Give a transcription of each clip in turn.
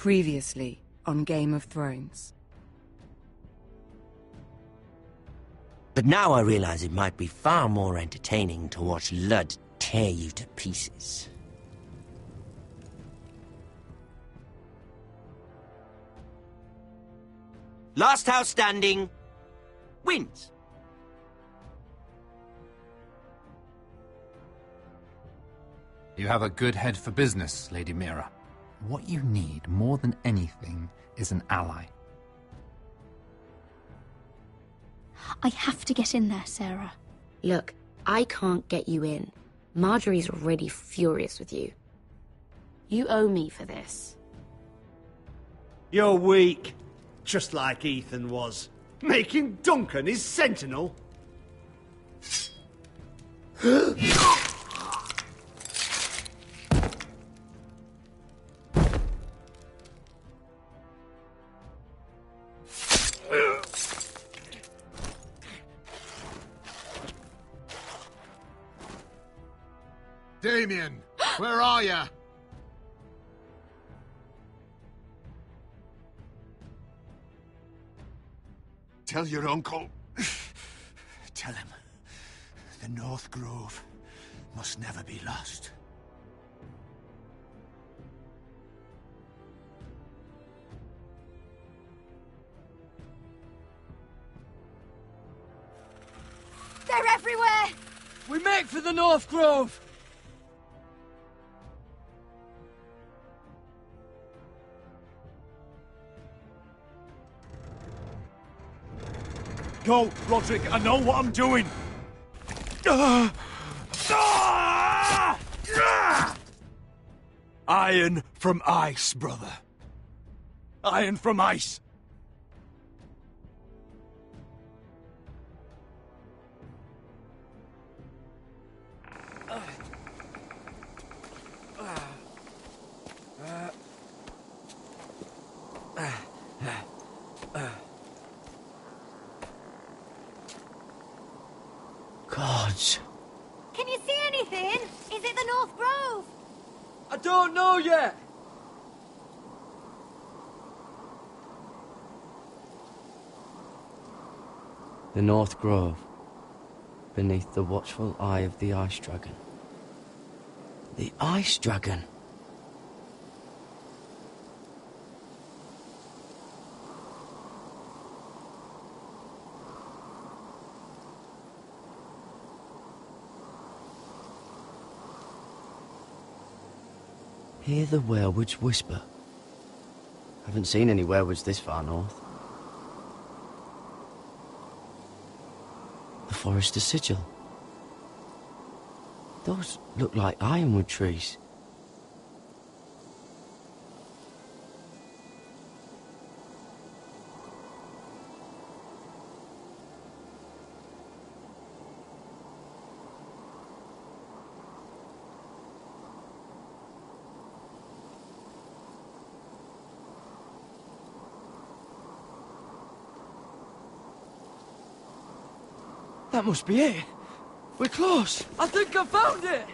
Previously on Game of Thrones. But now I realize it might be far more entertaining to watch Ludd tear you to pieces. Last house standing wins. You have a good head for business, Lady Mira. What you need more than anything is an ally. I have to get in there, Sarah. Look, I can't get you in. Marjorie's already furious with you. You owe me for this. You're weak. Just like Ethan was. Making Duncan his sentinel. Damien, where are ya? Tell your uncle. Tell him. The North Grove must never be lost. They're everywhere! We make for the North Grove! Go, Roderick, I know what I'm doing! Iron from ice, brother. Iron from ice. Gods. Can you see anything? Is it the North Grove? I don't know yet! The North Grove, beneath the watchful eye of the Ice Dragon. The Ice Dragon? Hear the werewolves whisper. Haven't seen any werewolves this far north. The Forester Sigil. Those look like ironwood trees. That must be it. We're close. I think I found it.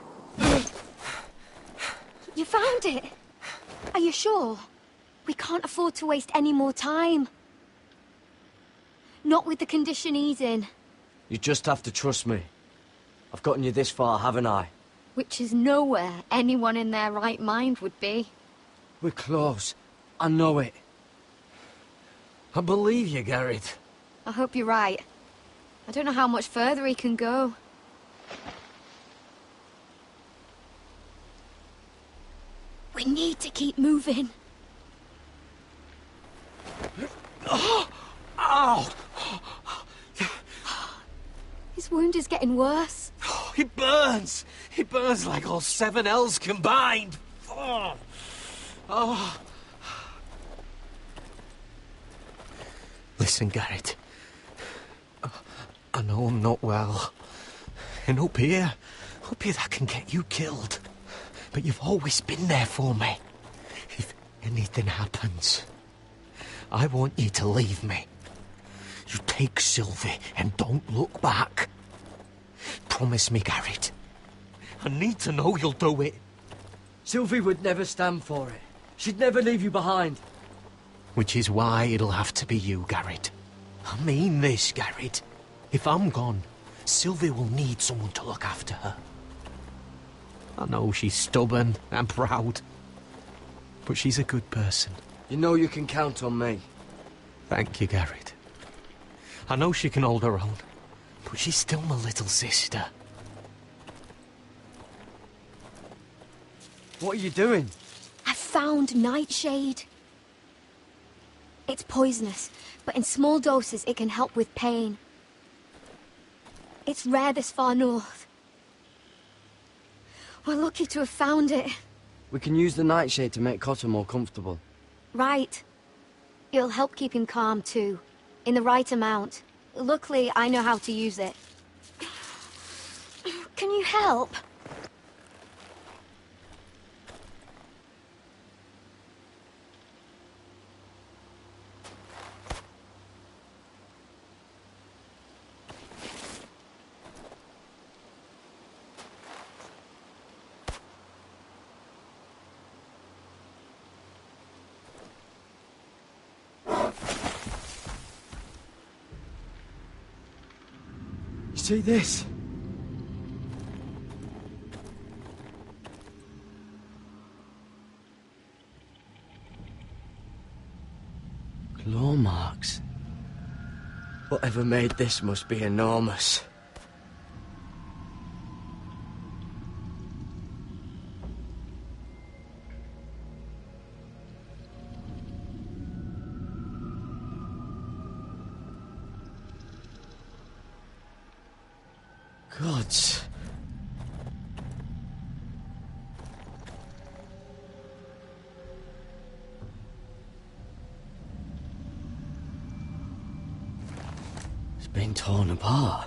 You found it? Are you sure? We can't afford to waste any more time. Not with the condition he's in. You just have to trust me. I've gotten you this far, haven't I? Which is nowhere anyone in their right mind would be. We're close. I know it. I believe you, Garrett. I hope you're right. I don't know how much further he can go. We need to keep moving. Ow! His wound is getting worse. It burns! It burns like all 7 L's combined! Oh. Listen, Garrett. I know I'm not well. And up here that can get you killed. But you've always been there for me. If anything happens, I want you to leave me. You take Sylvie and don't look back. Promise me, Garrett. I need to know you'll do it. Sylvie would never stand for it. She'd never leave you behind. Which is why it'll have to be you, Garrett. I mean this, Garrett. If I'm gone, Sylvie will need someone to look after her. I know she's stubborn and proud, but she's a good person. You know you can count on me. Thank you, Garrett. I know she can hold her own, but she's still my little sister. What are you doing? I found nightshade. It's poisonous, but in small doses it can help with pain. It's rare this far north. We're lucky to have found it. We can use the nightshade to make Cotter more comfortable. Right. It'll help keep him calm too, in the right amount. Luckily, I know how to use it. Can you help? See this? Claw marks. Whatever made this must be enormous. Gods. It's been torn apart.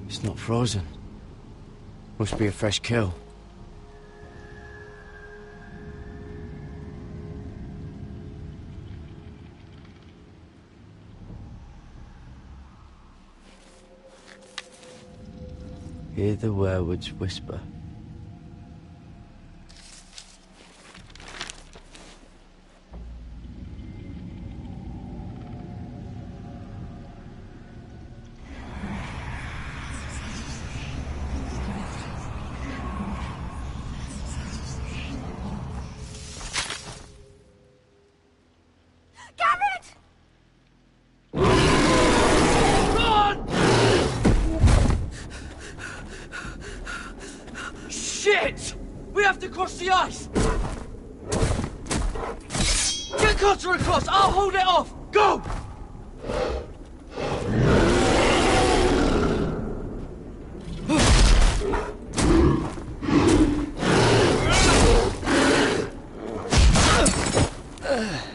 It's not frozen. Must be a fresh kill. Hear the werewolves whisper. Shit! We have to cross the ice! Get Cotter across! I'll hold it off! Go!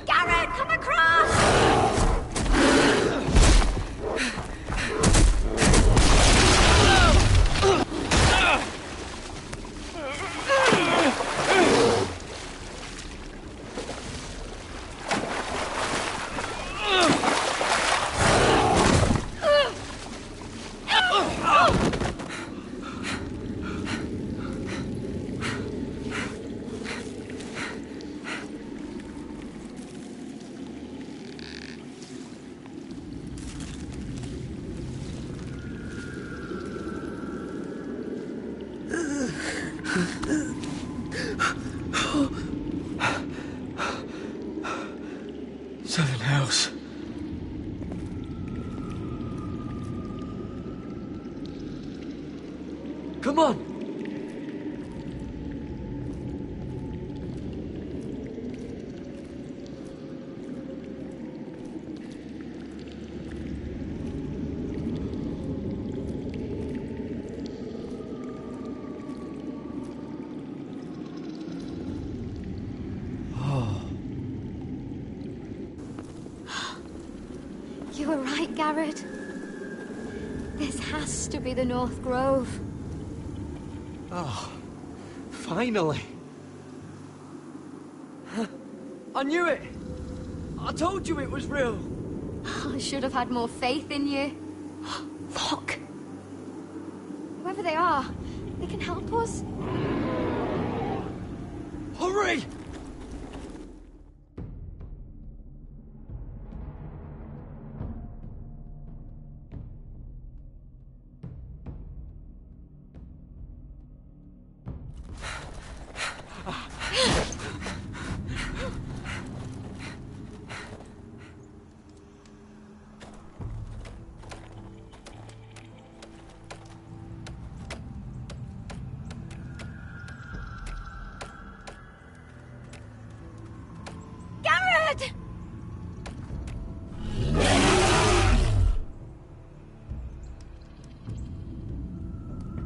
Garrett, come across! Seven hells. Come on! You were right, Garrett. This has to be the North Grove. Oh, finally. I knew it. I told you it was real. I should have had more faith in you. Look. Whoever whoever they are, they can help us. Hurry!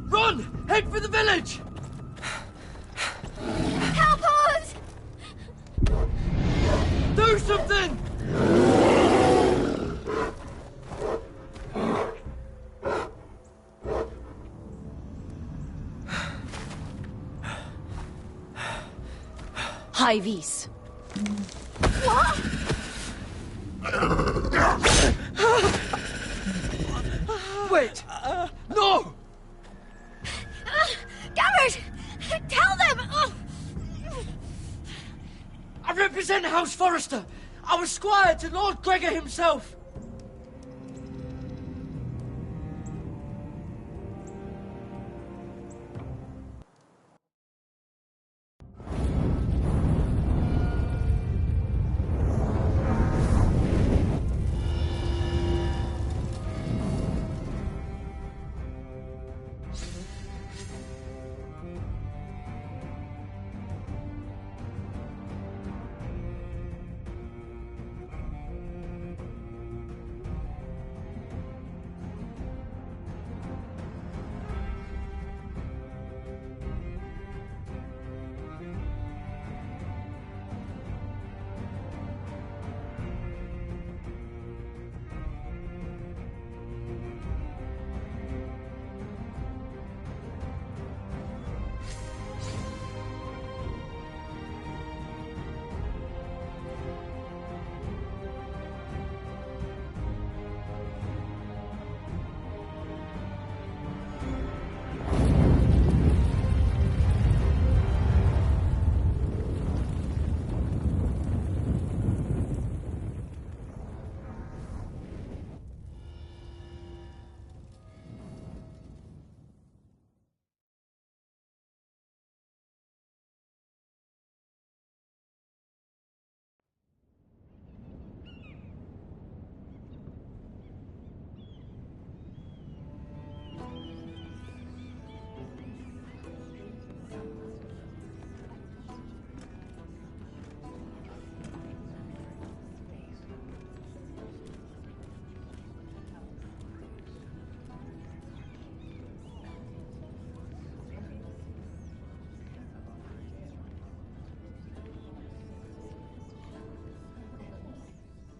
Run! Head for the village! Help us! Do something! High vis. What? Wait! No! Garrett! Tell them! I represent House Forrester. I was squire to Lord Gregor himself.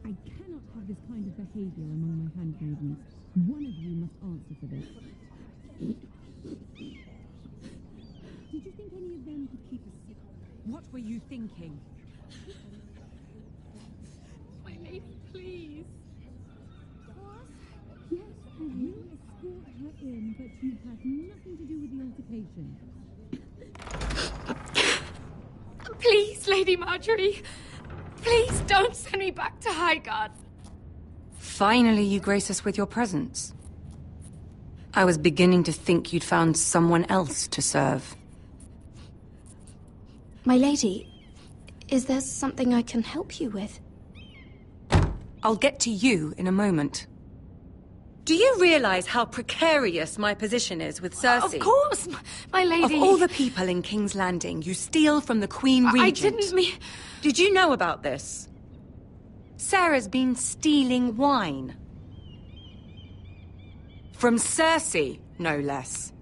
I cannot have this kind of behaviour among my handmaidens. One of you must answer for this. Did you think any of them could keep a secret? What were you thinking? My lady, please. Yes, I will escort her in, but you have nothing to do with the altercation. Please, Lady Marjorie. Please don't send me back to Highgarden. Finally, you grace us with your presence. I was beginning to think you'd found someone else to serve. My lady, is there something I can help you with? I'll get to you in a moment. Do you realize how precarious my position is with Cersei? Of course, my lady. Of all the people in King's Landing, you steal from the Queen Regent. I didn't mean... Did you know about this? Sarah's been stealing wine. From Cersei, no less.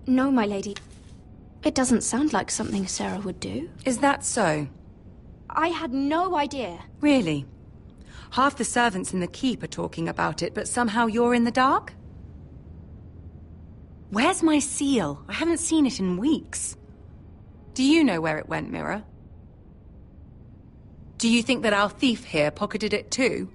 No, my lady. It doesn't sound like something Sarah would do. Is that so? I had no idea. Really? Half the servants in the keep are talking about it, but somehow you're in the dark? Where's my seal? I haven't seen it in weeks. Do you know where it went, Mira? Do you think that our thief here pocketed it too?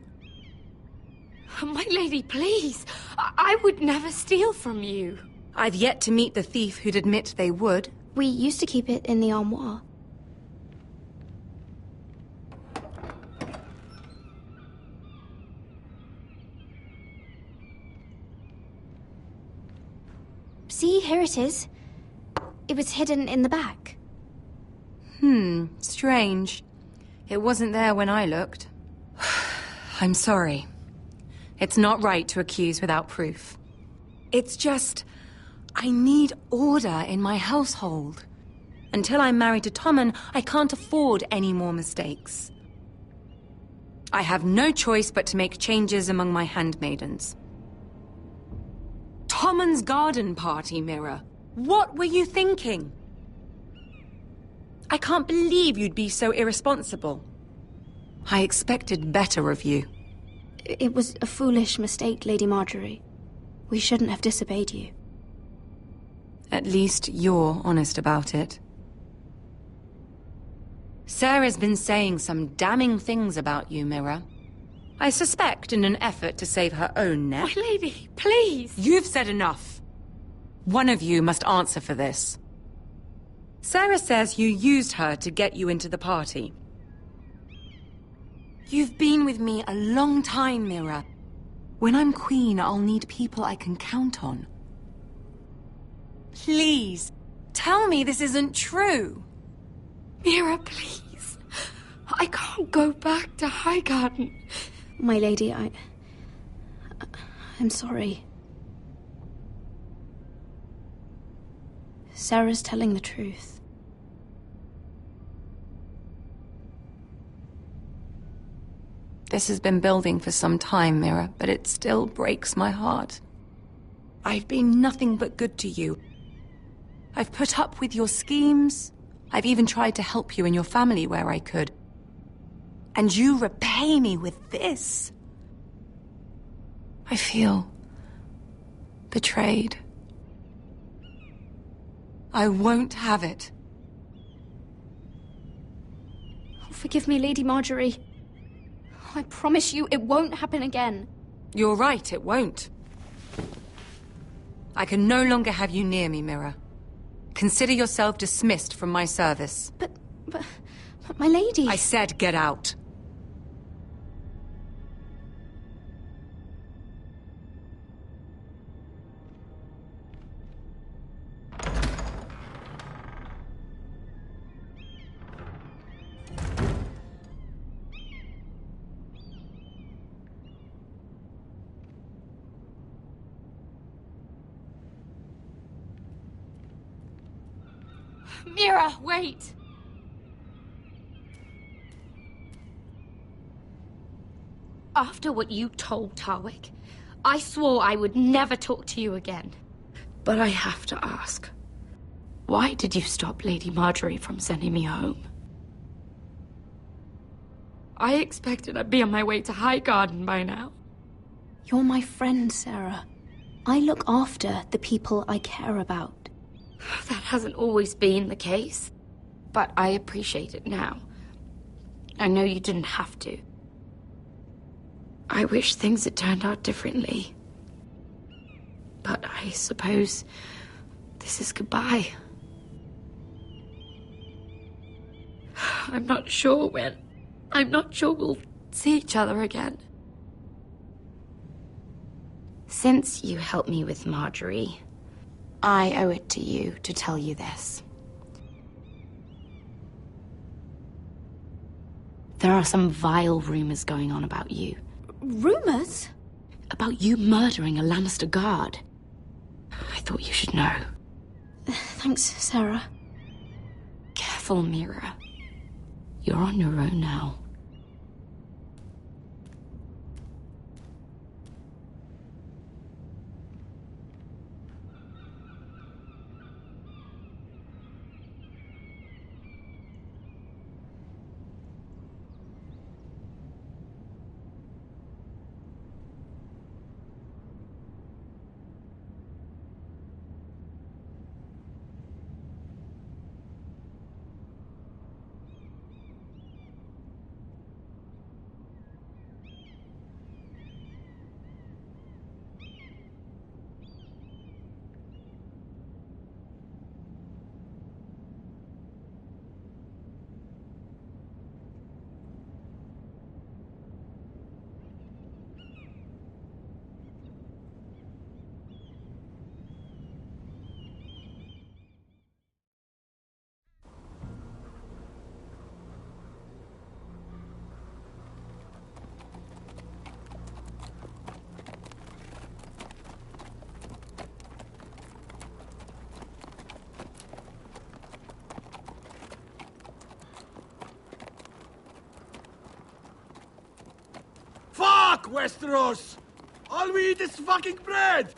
My lady, please. I would never steal from you. I've yet to meet the thief who'd admit they would. We used to keep it in the armoire. See, here it is. It was hidden in the back. Strange. It wasn't there when I looked. I'm sorry. It's not right to accuse without proof. It's just... I need order in my household. Until I'm married to Tommen, I can't afford any more mistakes. I have no choice but to make changes among my handmaidens. Tommen's garden party, Mira. What were you thinking? I can't believe you'd be so irresponsible. I expected better of you. It was a foolish mistake, Lady Marjorie. We shouldn't have disobeyed you. At least you're honest about it. Sarah's been saying some damning things about you, Mira. I suspect in an effort to save her own neck. My lady, please! You've said enough. One of you must answer for this. Sarah says you used her to get you into the party. You've been with me a long time, Mira. When I'm queen, I'll need people I can count on. Please, tell me this isn't true. Mira, please. I can't go back to Highgarden. My lady, I'm sorry. Sarah's telling the truth. This has been building for some time, Mira, but it still breaks my heart. I've been nothing but good to you. I've put up with your schemes. I've even tried to help you and your family where I could. And you repay me with this. I feel betrayed. I won't have it. Oh, forgive me, Lady Marjorie. I promise you it won't happen again. You're right, it won't. I can no longer have you near me, Mira. Consider yourself dismissed from my service. But my lady... I said get out. Mira, wait! After what you told Tarwick, I swore I would never talk to you again. But I have to ask, why did you stop Lady Marjorie from sending me home? I expected I'd be on my way to Highgarden by now. You're my friend, Sarah. I look after the people I care about. That hasn't always been the case, but I appreciate it now. I know you didn't have to. I wish things had turned out differently. But I suppose this is goodbye. I'm not sure when. I'm not sure we'll see each other again. Since you helped me with Marjorie, I owe it to you to tell you this. There are some vile rumors going on about you. Rumors? About you murdering a Lannister guard. I thought you should know. Thanks, Sarah. Careful, Mira. You're on your own now. Fuck Westeros! All we eat is fucking bread!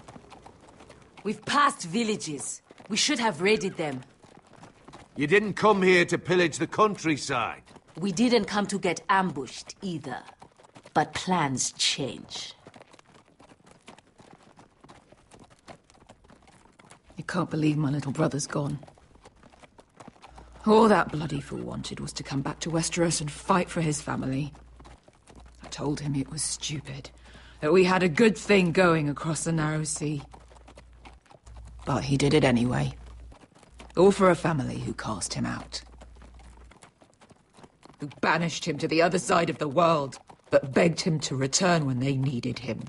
We've passed villages. We should have raided them. You didn't come here to pillage the countryside. We didn't come to get ambushed either. But plans change. I can't believe my little brother's gone. All that bloody fool wanted was to come back to Westeros and fight for his family. I told him it was stupid, that we had a good thing going across the narrow sea. But he did it anyway. All for a family who cast him out. Who banished him to the other side of the world, but begged him to return when they needed him.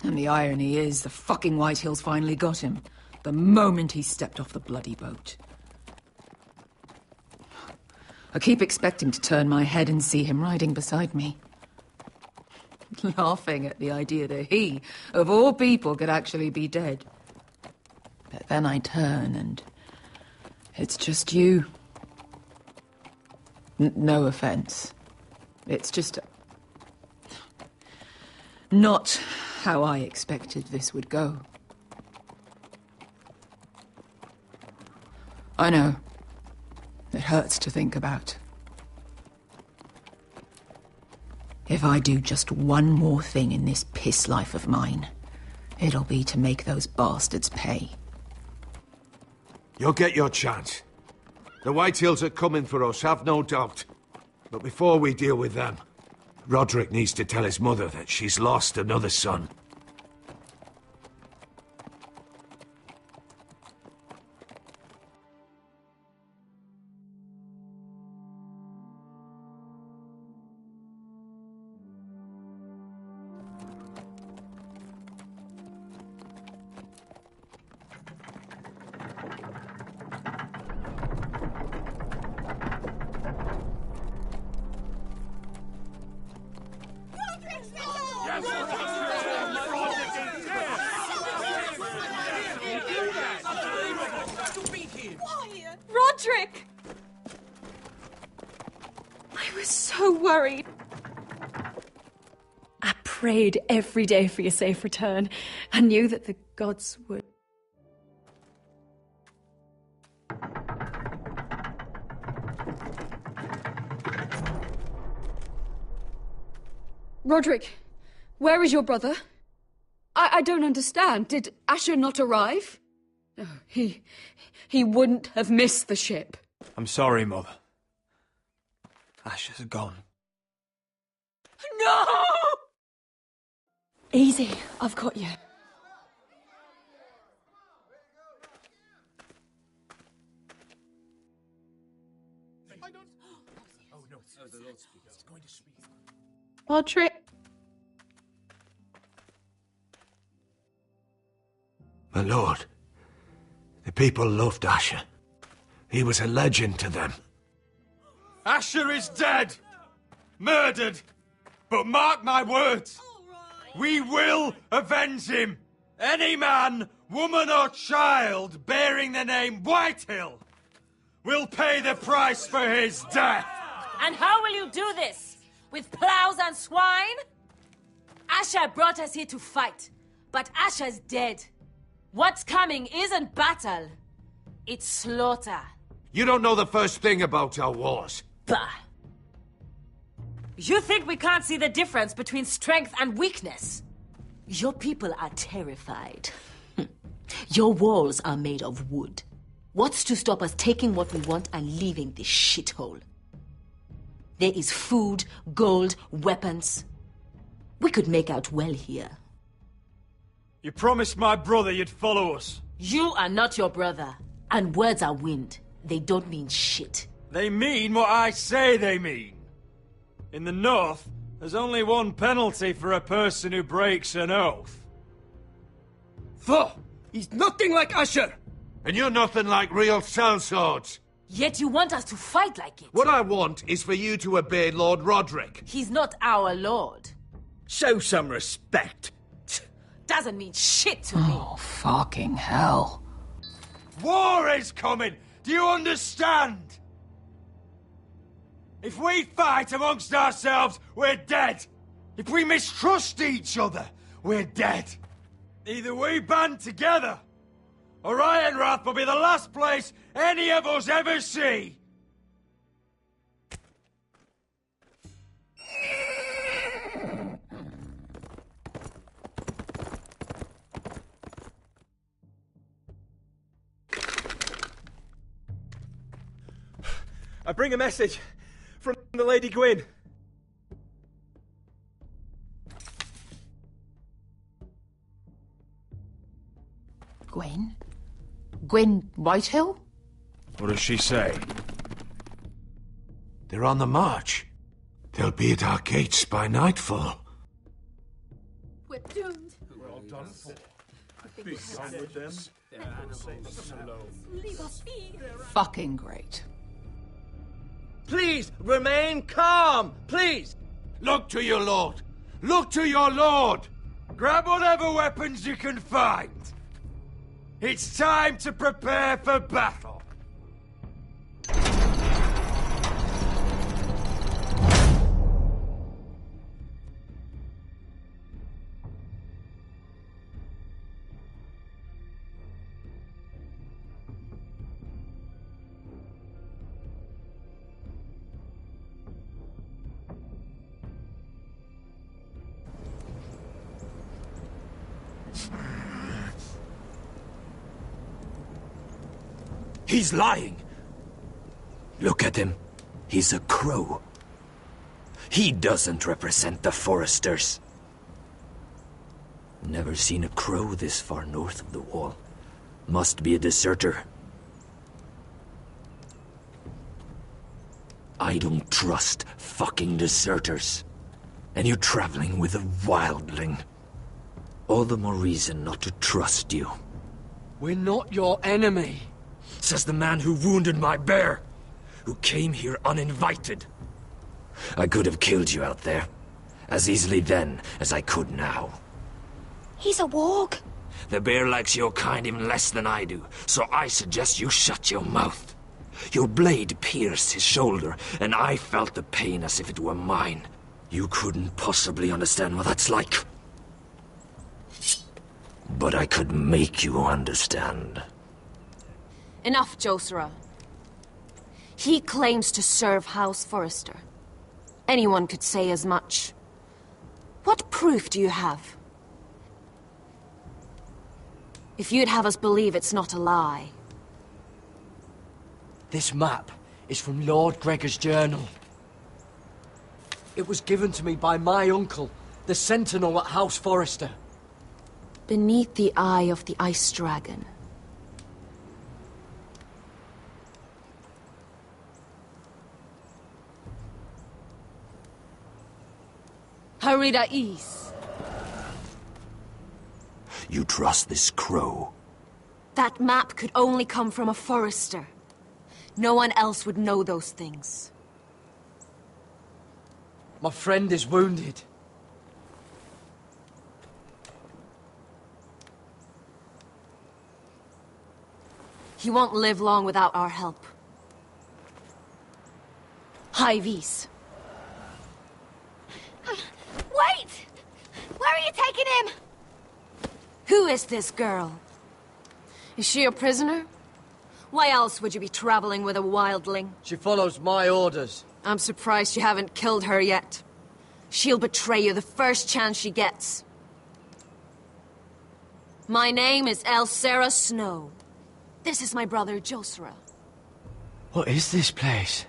And the irony is, the fucking Whitehills finally got him, the moment he stepped off the bloody boat. I keep expecting to turn my head and see him riding beside me. Laughing at the idea that he, of all people, could actually be dead. But then I turn and it's just you. No offense. It's just not how I expected this would go. I know. It hurts to think about. If I do just one more thing in this piss life of mine, it'll be to make those bastards pay. You'll get your chance. The Whitehills are coming for us, have no doubt. But before we deal with them, Roderick needs to tell his mother that she's lost another son. Roderick! I was so worried. I prayed every day for your safe return. I knew that the gods would. Roderick, where is your brother? I don't understand. Did Asher not arrive? No, he wouldn't have missed the ship. I'm sorry, Mother. Asher's gone. No! Easy, I've got you. Roderick. My lord, the people loved Asher. He was a legend to them. Asher is dead! Murdered! But mark my words! We will avenge him! Any man, woman or child bearing the name Whitehill will pay the price for his death! And how will you do this? With plows and swine? Asher brought us here to fight, but Asher's dead. What's coming isn't battle, it's slaughter. You don't know the first thing about our wars. Bah! You think we can't see the difference between strength and weakness? Your people are terrified. Your walls are made of wood. What's to stop us taking what we want and leaving this shithole? There is food, gold, weapons. We could make out well here. You promised my brother you'd follow us. You are not your brother. And words are wind. They don't mean shit. They mean what I say they mean. In the North, there's only one penalty for a person who breaks an oath. Foh! He's nothing like Asher! And you're nothing like real sellswords. Yet you want us to fight like it. What I want is for you to obey Lord Roderick. He's not our lord. Show some respect. Doesn't mean shit to me. Oh, fucking hell. War is coming! Do you understand? If we fight amongst ourselves, we're dead. If we mistrust each other, we're dead. Either we band together, or Ironrath will be the last place any of us ever see. I bring a message from the Lady Gwyn. Gwyn? Gwyn Whitehill? What does she say? They're on the march. They'll be at our gates by nightfall. We're doomed. We're all done for. Be done with them. Fucking great. Please, remain calm, please! Look to your lord! Look to your lord! Grab whatever weapons you can find! It's time to prepare for battle! He's lying. Look at him. He's a crow. He doesn't represent the Foresters. Never seen a crow this far north of the wall. Must be a deserter. I don't trust fucking deserters. And you're traveling with a wildling. All the more reason not to trust you. We're not your enemy. Says the man who wounded my bear, who came here uninvited. I could have killed you out there, as easily then as I could now. He's a warg. The bear likes your kind even less than I do, so I suggest you shut your mouth. Your blade pierced his shoulder, and I felt the pain as if it were mine. You couldn't possibly understand what that's like. But I could make you understand. Enough, Josera. He claims to serve House Forrester. Anyone could say as much. What proof do you have? If you'd have us believe it's not a lie. This map is from Lord Gregor's journal. It was given to me by my uncle, the Sentinel at House Forrester. Beneath the eye of the Ice Dragon. Harida East. You trust this crow? That map could only come from a Forrester. No one else would know those things. My friend is wounded. He won't live long without our help. High Vis. Wait! Where are you taking him? Who is this girl? Is she a prisoner? Why else would you be traveling with a wildling? She follows my orders. I'm surprised you haven't killed her yet. She'll betray you the first chance she gets. My name is Elsera Snow. This is my brother, Josera. What is this place?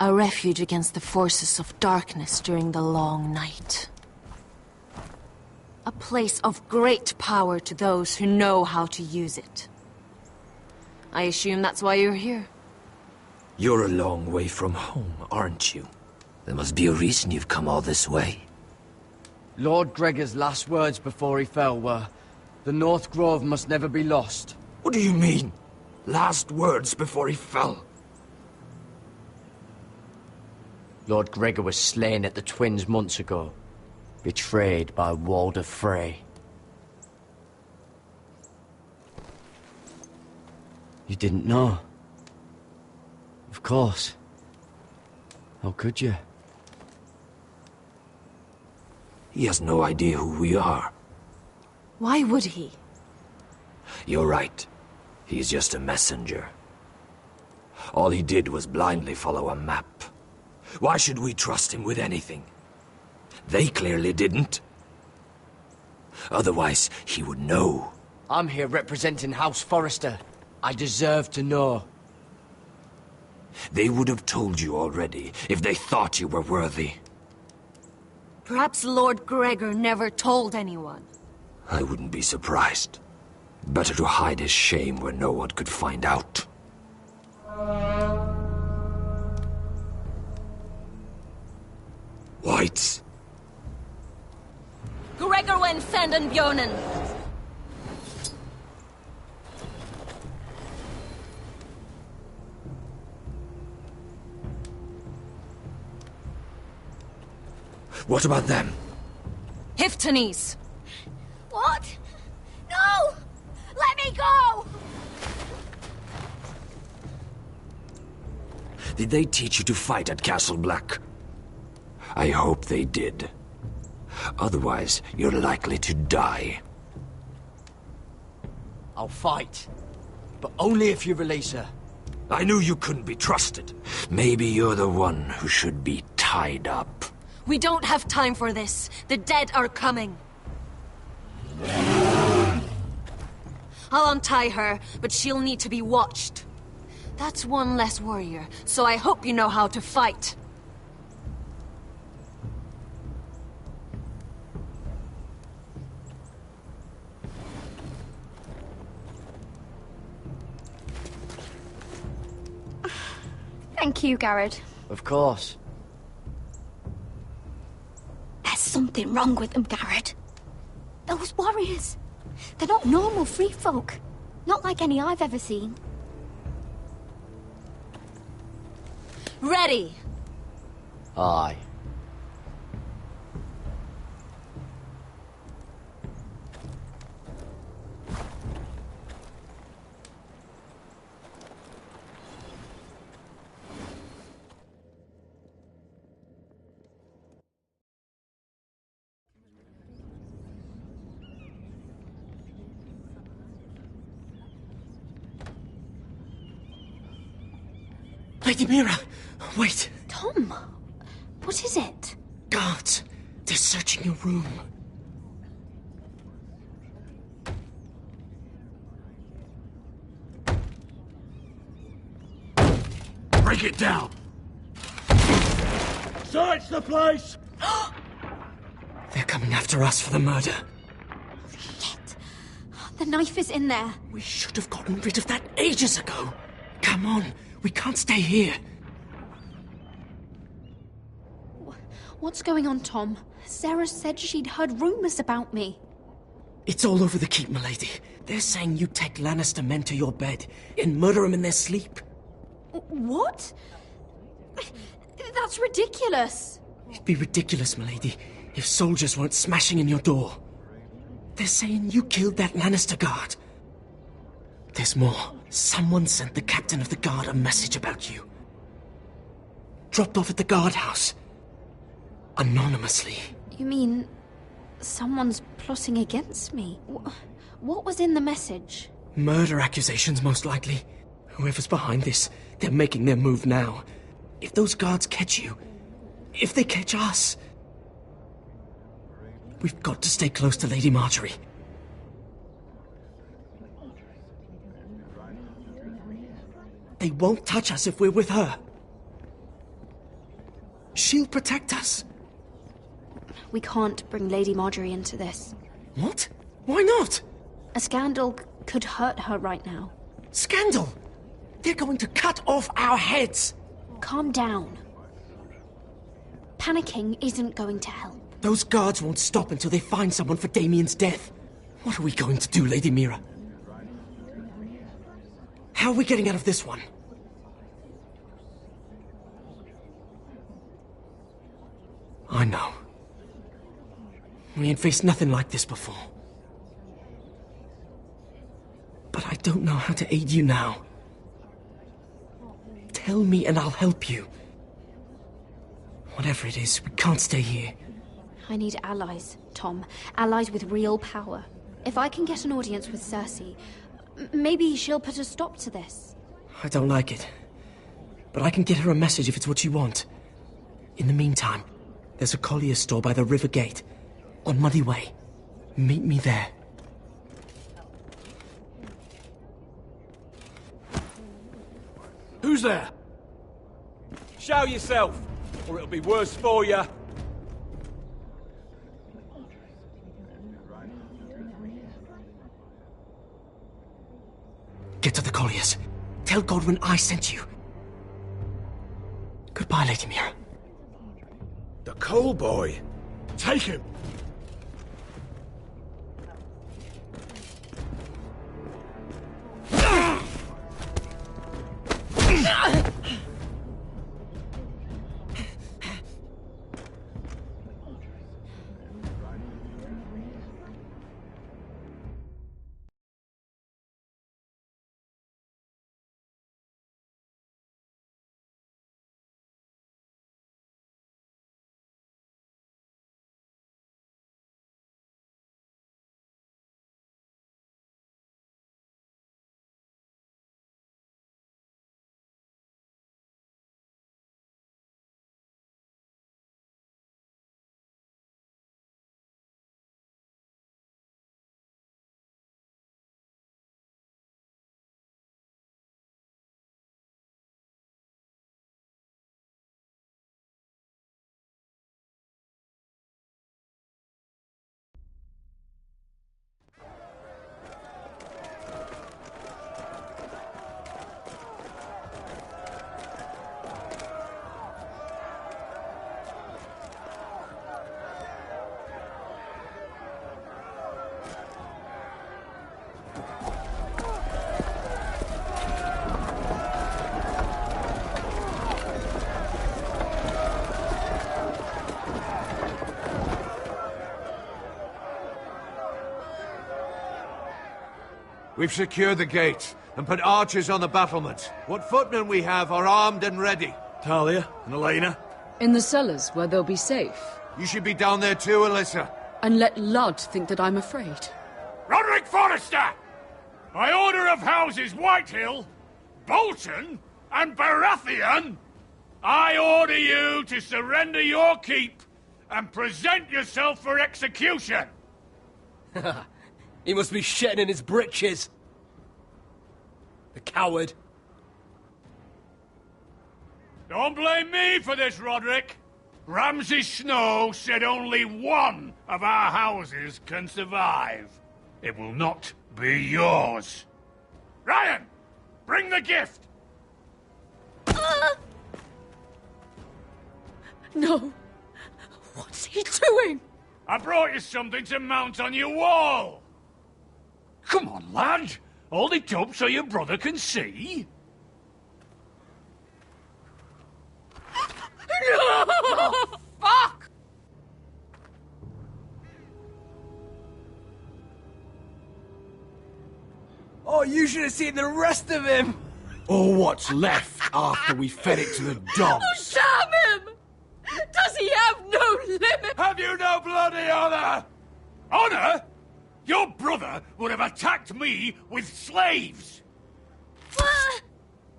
A refuge against the forces of darkness during the long night. A place of great power to those who know how to use it. I assume that's why you're here. You're a long way from home, aren't you? There must be a reason you've come all this way. Lord Gregor's last words before he fell were, "The North Grove must never be lost." What do you mean? Last words before he fell? Lord Gregor was slain at the Twins months ago, betrayed by Walder Frey. You didn't know? Of course. How could you? He has no idea who we are. Why would he? You're right. He's just a messenger. All he did was blindly follow a map. Why should we trust him with anything? They clearly didn't. Otherwise, he would know. I'm here representing House Forrester. I deserve to know. They would have told you already, if they thought you were worthy. Perhaps Lord Gregor never told anyone. I wouldn't be surprised. Better to hide his shame where no one could find out. Whites. Gregor went senden Björnen. What about them? Hiftanes. What? No! Let me go! Did they teach you to fight at Castle Black? I hope they did. Otherwise, you're likely to die. I'll fight. But only if you release her. I knew you couldn't be trusted. Maybe you're the one who should be tied up. We don't have time for this. The dead are coming. I'll untie her, but she'll need to be watched. That's one less warrior, so I hope you know how to fight. Thank you, Garrett. Of course. There's something wrong with them, Garrett. Those warriors. They're not normal free folk. Not like any I've ever seen. Ready! Aye. Lady Mira, wait. Tom, what is it? Guards, they're searching your room. Break it down! Search the place! They're coming after us for the murder. The knife is in there. We should have gotten rid of that ages ago. Come on, we can't stay here. What's going on, Tom? Sarah said she'd heard rumors about me. It's all over the keep, milady. They're saying you take Lannister men to your bed and murder them in their sleep. What? That's ridiculous. It'd be ridiculous, milady, if soldiers weren't smashing in your door. They're saying you killed that Lannister guard. There's more. Someone sent the captain of the guard a message about you. Dropped off at the guardhouse. Anonymously. You mean someone's plotting against me? What was in the message? Murder accusations, most likely. Whoever's behind this, they're making their move now. If those guards catch you, if they catch us, we've got to stay close to Lady Marjorie. They won't touch us if we're with her. She'll protect us. We can't bring Lady Marjorie into this. What? Why not? A scandal could hurt her right now. Scandal? They're going to cut off our heads. Calm down. Panicking isn't going to help. Those guards won't stop until they find someone for Damien's death. What are we going to do, Lady Mira? How are we getting out of this one? I know. We ain't faced nothing like this before. But I don't know how to aid you now. Tell me and I'll help you. Whatever it is, we can't stay here. I need allies, Tom. Allies with real power. If I can get an audience with Cersei, maybe she'll put a stop to this. I don't like it. But I can get her a message if it's what you want. In the meantime, there's a collier's store by the river gate. On Muddy Way. Meet me there. Who's there? Show yourself, or it'll be worse for you. Get to the colliers. Tell Godwin I sent you. Goodbye, Lady Mira. The coal boy. Take him. We've secured the gate and put archers on the battlements. What footmen we have are armed and ready. Talia and Elena? In the cellars, where they'll be safe. You should be down there too, Alyssa. And let Ludd think that I'm afraid. Roderick Forrester! By order of Houses Whitehill, Bolton, and Baratheon, I order you to surrender your keep and present yourself for execution! He must be shitting in his britches. The coward. Don't blame me for this, Roderick. Ramsay Snow said only one of our houses can survive. It will not be yours. Ryan, bring the gift! No. What's he doing? I brought you something to mount on your wall. Come on, lad. Hold it up so your brother can see. No! Fuck! Oh, you should have seen the rest of him! Or what's left after we fed it to the dogs. Oh, damn him! Does he have no limit? Have you no bloody honor? Honor? Your brother would have attacked me with slaves!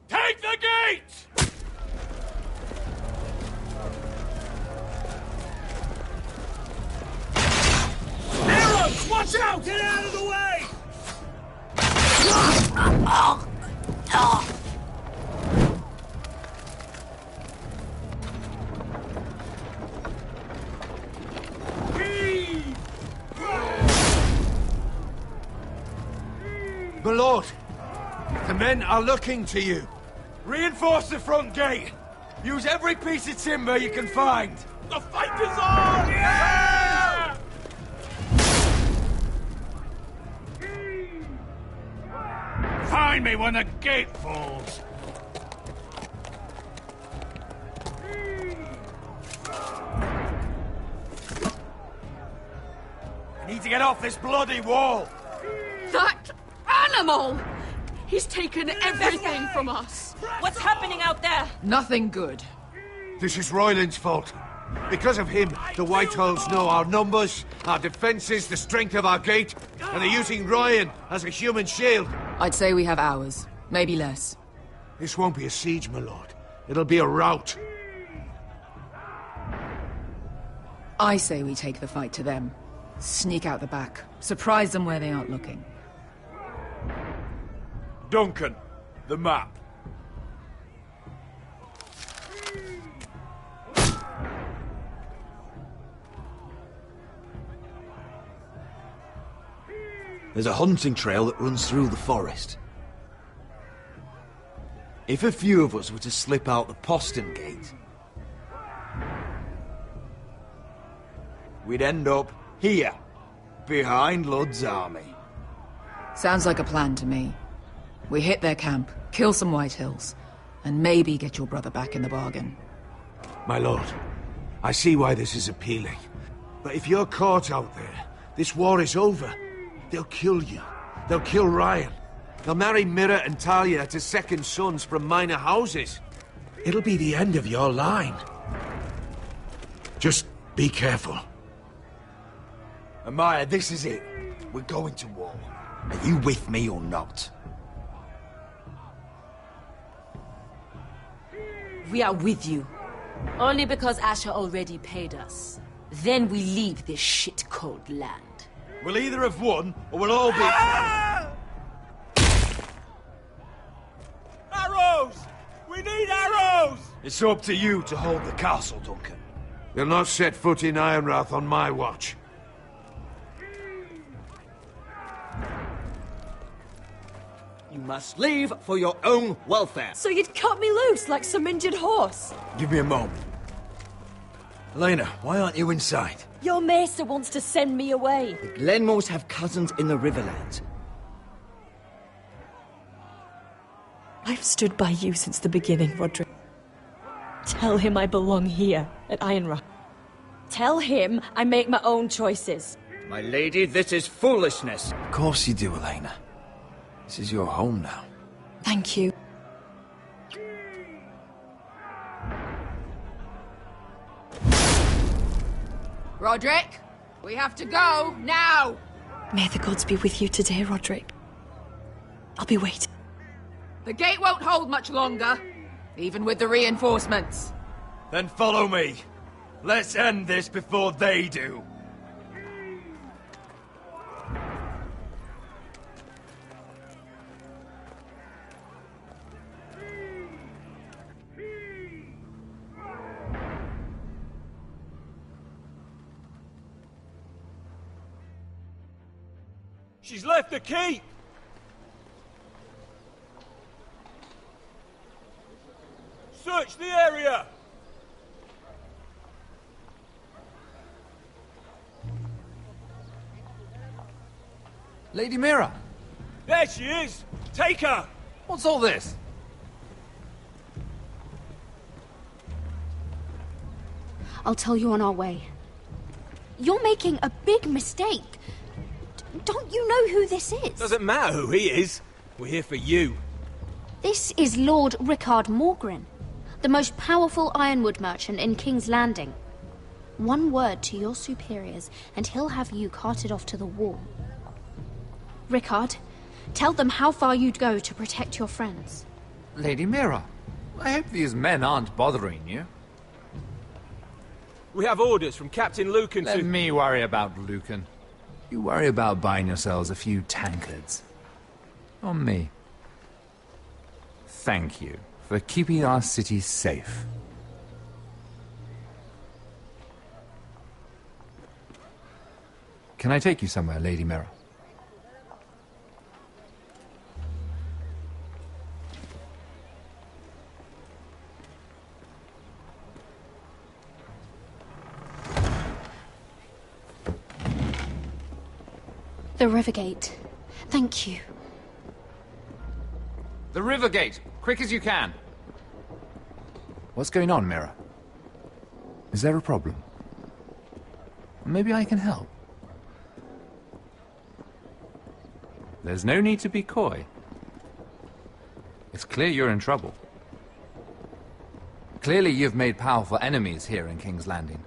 Take the gate! Arrows! Watch out! Get out of the way! My lord, the men are looking to you. Reinforce the front gate! Use every piece of timber you can find! The fight is on! Yeah! Find me when the gate falls! I need to get off this bloody wall! That animal! He's taken everything from us. What's happening out there? Nothing good. This is Royland's fault. Because of him, the Whitehills know our numbers, our defences, the strength of our gate, and they're using Ryan as a human shield. I'd say we have hours, maybe less. This won't be a siege, my lord. It'll be a rout. I say we take the fight to them. Sneak out the back. Surprise them where they aren't looking. Duncan, the map. There's a hunting trail that runs through the forest. If a few of us were to slip out the postern gate, we'd end up here, behind Lud's army. Sounds like a plan to me. We hit their camp, kill some Whitehills, and maybe get your brother back in the bargain. My lord, I see why this is appealing. But if you're caught out there, this war is over. They'll kill you. They'll kill Ryan. They'll marry Mira and Talia to second sons from minor houses. It'll be the end of your line. Just be careful. Amaya, this is it. We're going to war. Are you with me or not? We are with you. Only because Asher already paid us. Then we leave this shit-cold land. We'll either have won, or we'll all be... Arrows! We need arrows! It's up to you to hold the castle, Duncan. They'll not set foot in Ironrath on my watch. You must leave for your own welfare. So you'd cut me loose like some injured horse? Give me a moment. Elena, why aren't you inside? Your maester wants to send me away. The Glenmores have cousins in the Riverlands. I've stood by you since the beginning, Roderick. Tell him I belong here, at Ironrath. Tell him I make my own choices. My lady, this is foolishness. Of course you do, Elena. This is your home now. Thank you. Roderick, we have to go, now! May the gods be with you today, Roderick. I'll be waiting. The gate won't hold much longer, even with the reinforcements. Then follow me. Let's end this before they do. She's left the keep! Search the area! Lady Mira! There she is! Take her! What's all this? I'll tell you on our way. You're making a big mistake. Don't you know who this is? Doesn't matter who he is. We're here for you. This is Lord Rickard Morgren, the most powerful ironwood merchant in King's Landing. One word to your superiors, and he'll have you carted off to the wall. Rickard, tell them how far you'd go to protect your friends. Lady Mira, I hope these men aren't bothering you. We have orders from Captain Lucan to... Let me worry about Lucan. You worry about buying yourselves a few tankards. On me. Thank you for keeping our city safe. Can I take you somewhere, Lady Mira? The Rivergate. Thank you. The Rivergate! Quick as you can! What's going on, Mira? Is there a problem? Maybe I can help. There's no need to be coy. It's clear you're in trouble. Clearly you've made powerful enemies here in King's Landing.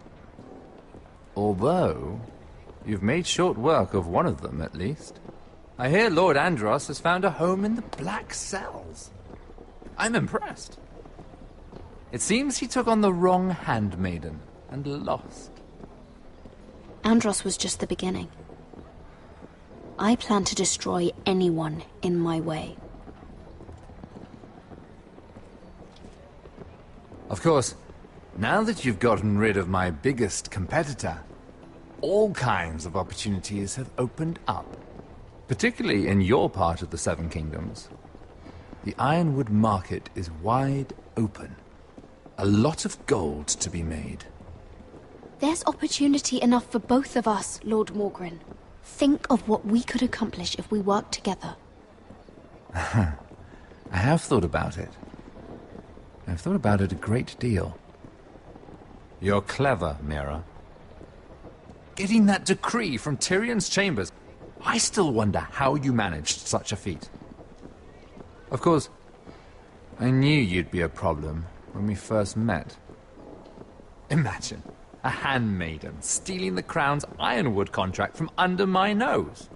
Although, you've made short work of one of them, at least. I hear Lord Andros has found a home in the Black Cells. I'm impressed. It seems he took on the wrong handmaiden and lost. Andros was just the beginning. I plan to destroy anyone in my way. Of course, now that you've gotten rid of my biggest competitor, all kinds of opportunities have opened up. Particularly in your part of the Seven Kingdoms. The Ironwood market is wide open. A lot of gold to be made. There's opportunity enough for both of us, Lord Morgren. Think of what we could accomplish if we worked together. I have thought about it. I've thought about it a great deal. You're clever, Mira. Getting that decree from Tyrion's chambers, I still wonder how you managed such a feat. Of course, I knew you'd be a problem when we first met. Imagine a handmaiden stealing the Crown's Ironwood contract from under my nose.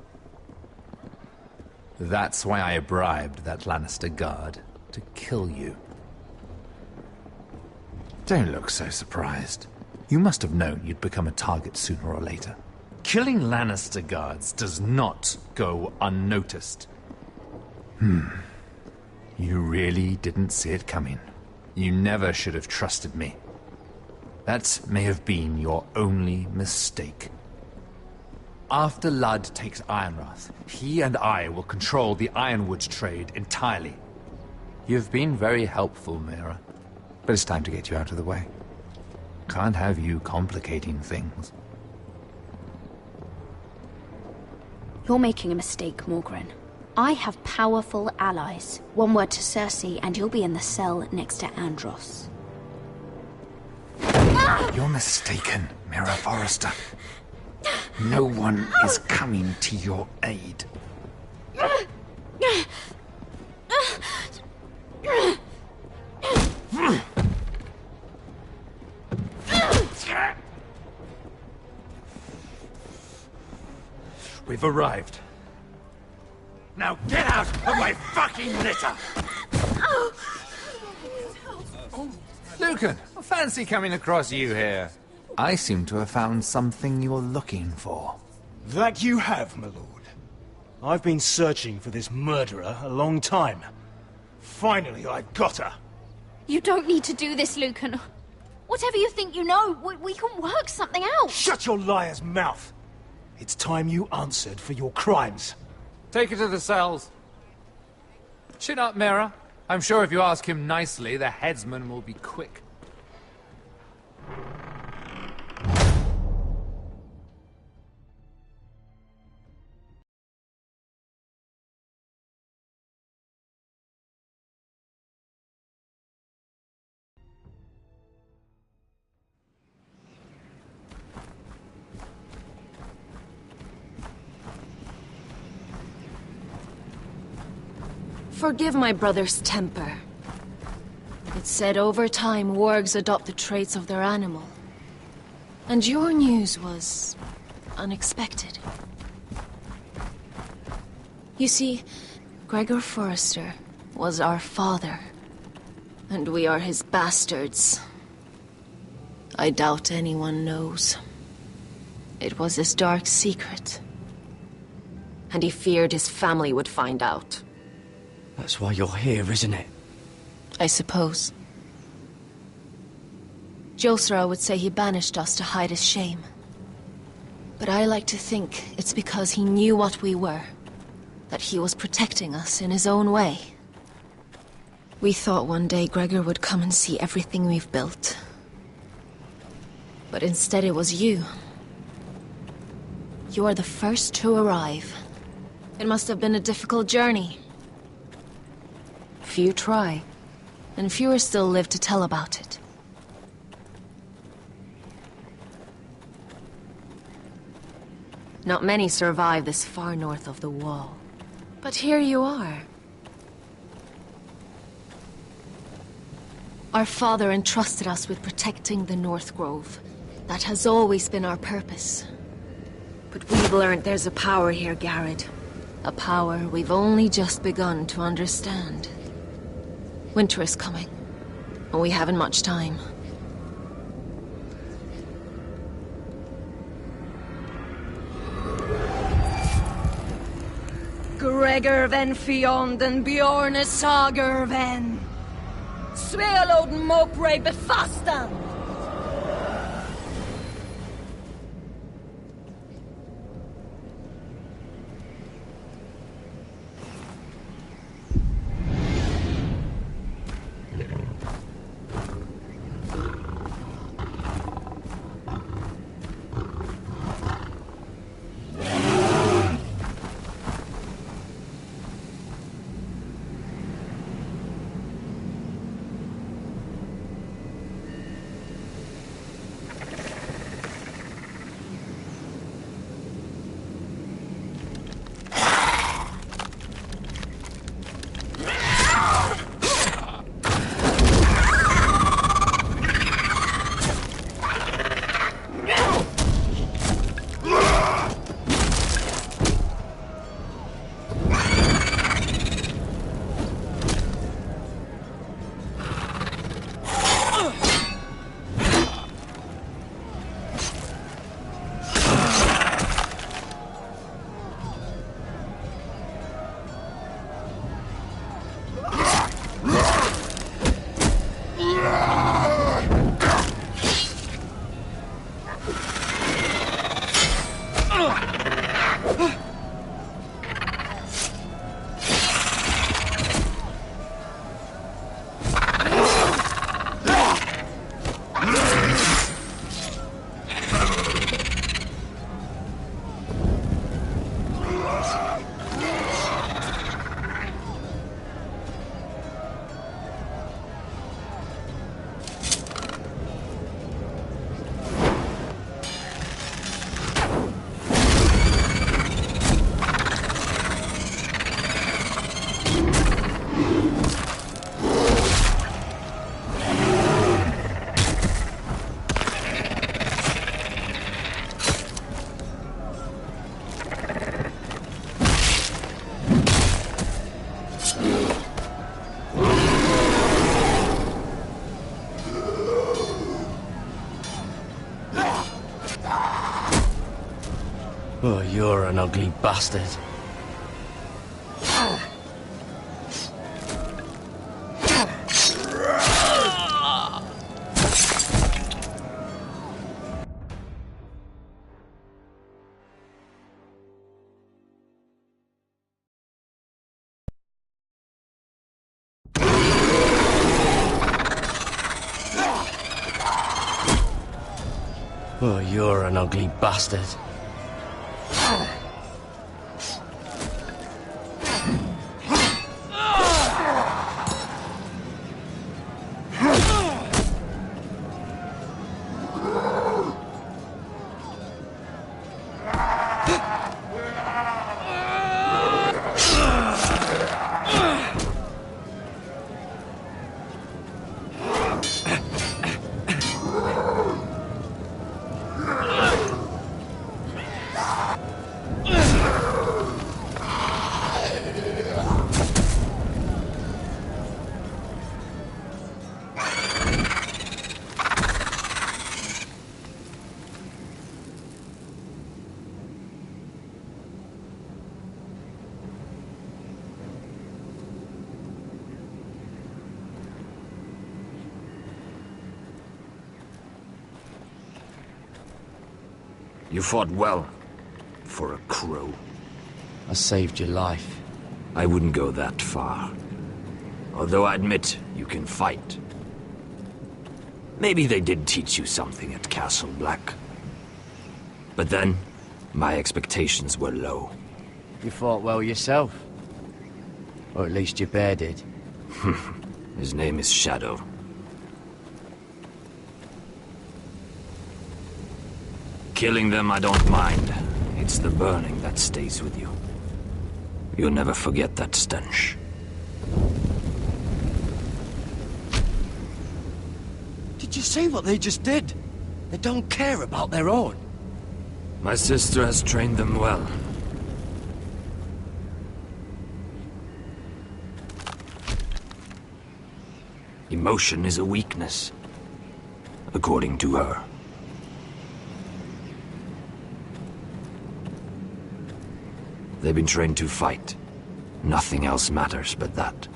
That's why I bribed that Lannister guard to kill you. Don't look so surprised. You must have known you'd become a target sooner or later. Killing Lannister guards does not go unnoticed. You really didn't see it coming. You never should have trusted me. That may have been your only mistake. After Ludd takes Ironrath, he and I will control the Ironwood trade entirely. You've been very helpful, Mira. But it's time to get you out of the way. Can't have you complicating things. You're making a mistake, Morgren. I have powerful allies. One word to Cersei, and you'll be in the cell next to Andros. You're mistaken, Mira Forrester. No one is coming to your aid. We've arrived. Now get out of my fucking litter! Lucan, I fancy coming across you here. I seem to have found something you're looking for. That you have, my lord. I've been searching for this murderer a long time. Finally, I've got her. You don't need to do this, Lucan. Whatever you think you know, we can work something out. Shut your liar's mouth! It's time you answered for your crimes. Take her to the cells. Chin up, Mira. I'm sure if you ask him nicely, the headsman will be quick. Forgive my brother's temper. It's said over time wargs adopt the traits of their animal. And your news was unexpected. You see, Gregor Forrester was our father, and we are his bastards. I doubt anyone knows. It was his dark secret, and he feared his family would find out. That's why you're here, isn't it? I suppose. Josra would say he banished us to hide his shame. But I like to think it's because he knew what we were. That he was protecting us in his own way. We thought one day Gregor would come and see everything we've built. But instead it was you. You are the first to arrive. It must have been a difficult journey. Few try, and fewer still live to tell about it. Not many survive this far north of the Wall. But here you are. Our father entrusted us with protecting the North Grove, That has always been our purpose. But we've learned there's a power here, Garrett. A power we've only just begun to understand. Winter is coming, and we haven't much time. Gregor ven Fionden Bjorne Sager ven. Svealoden Mopre befastan. Oh, you're an ugly bastard. Oh, you're an ugly bastard. You fought well, for a crow. I saved your life. I wouldn't go that far. Although I admit, you can fight. Maybe they did teach you something at Castle Black. But then, my expectations were low. You fought well yourself. Or at least your bear did. His name is Shadow. Killing them I don't mind. It's the burning that stays with you. You'll never forget that stench. Did you see what they just did? They don't care about their own. My sister has trained them well. Emotion is a weakness, according to her. They've been trained to fight. Nothing else matters but that.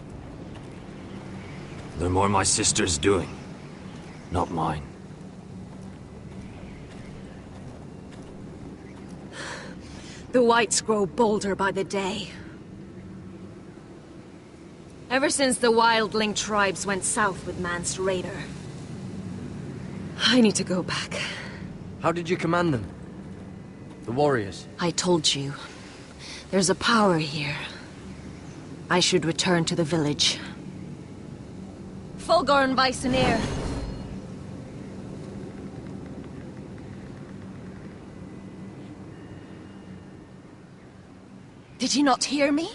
They're more my sister's doing, not mine. The Whites grow bolder by the day. Ever since the wildling tribes went south with Mance Raider. I need to go back. How did you command them? The warriors? I told you. There's a power here. I should return to the village. Fulgorn Vysenir. Did you not hear me?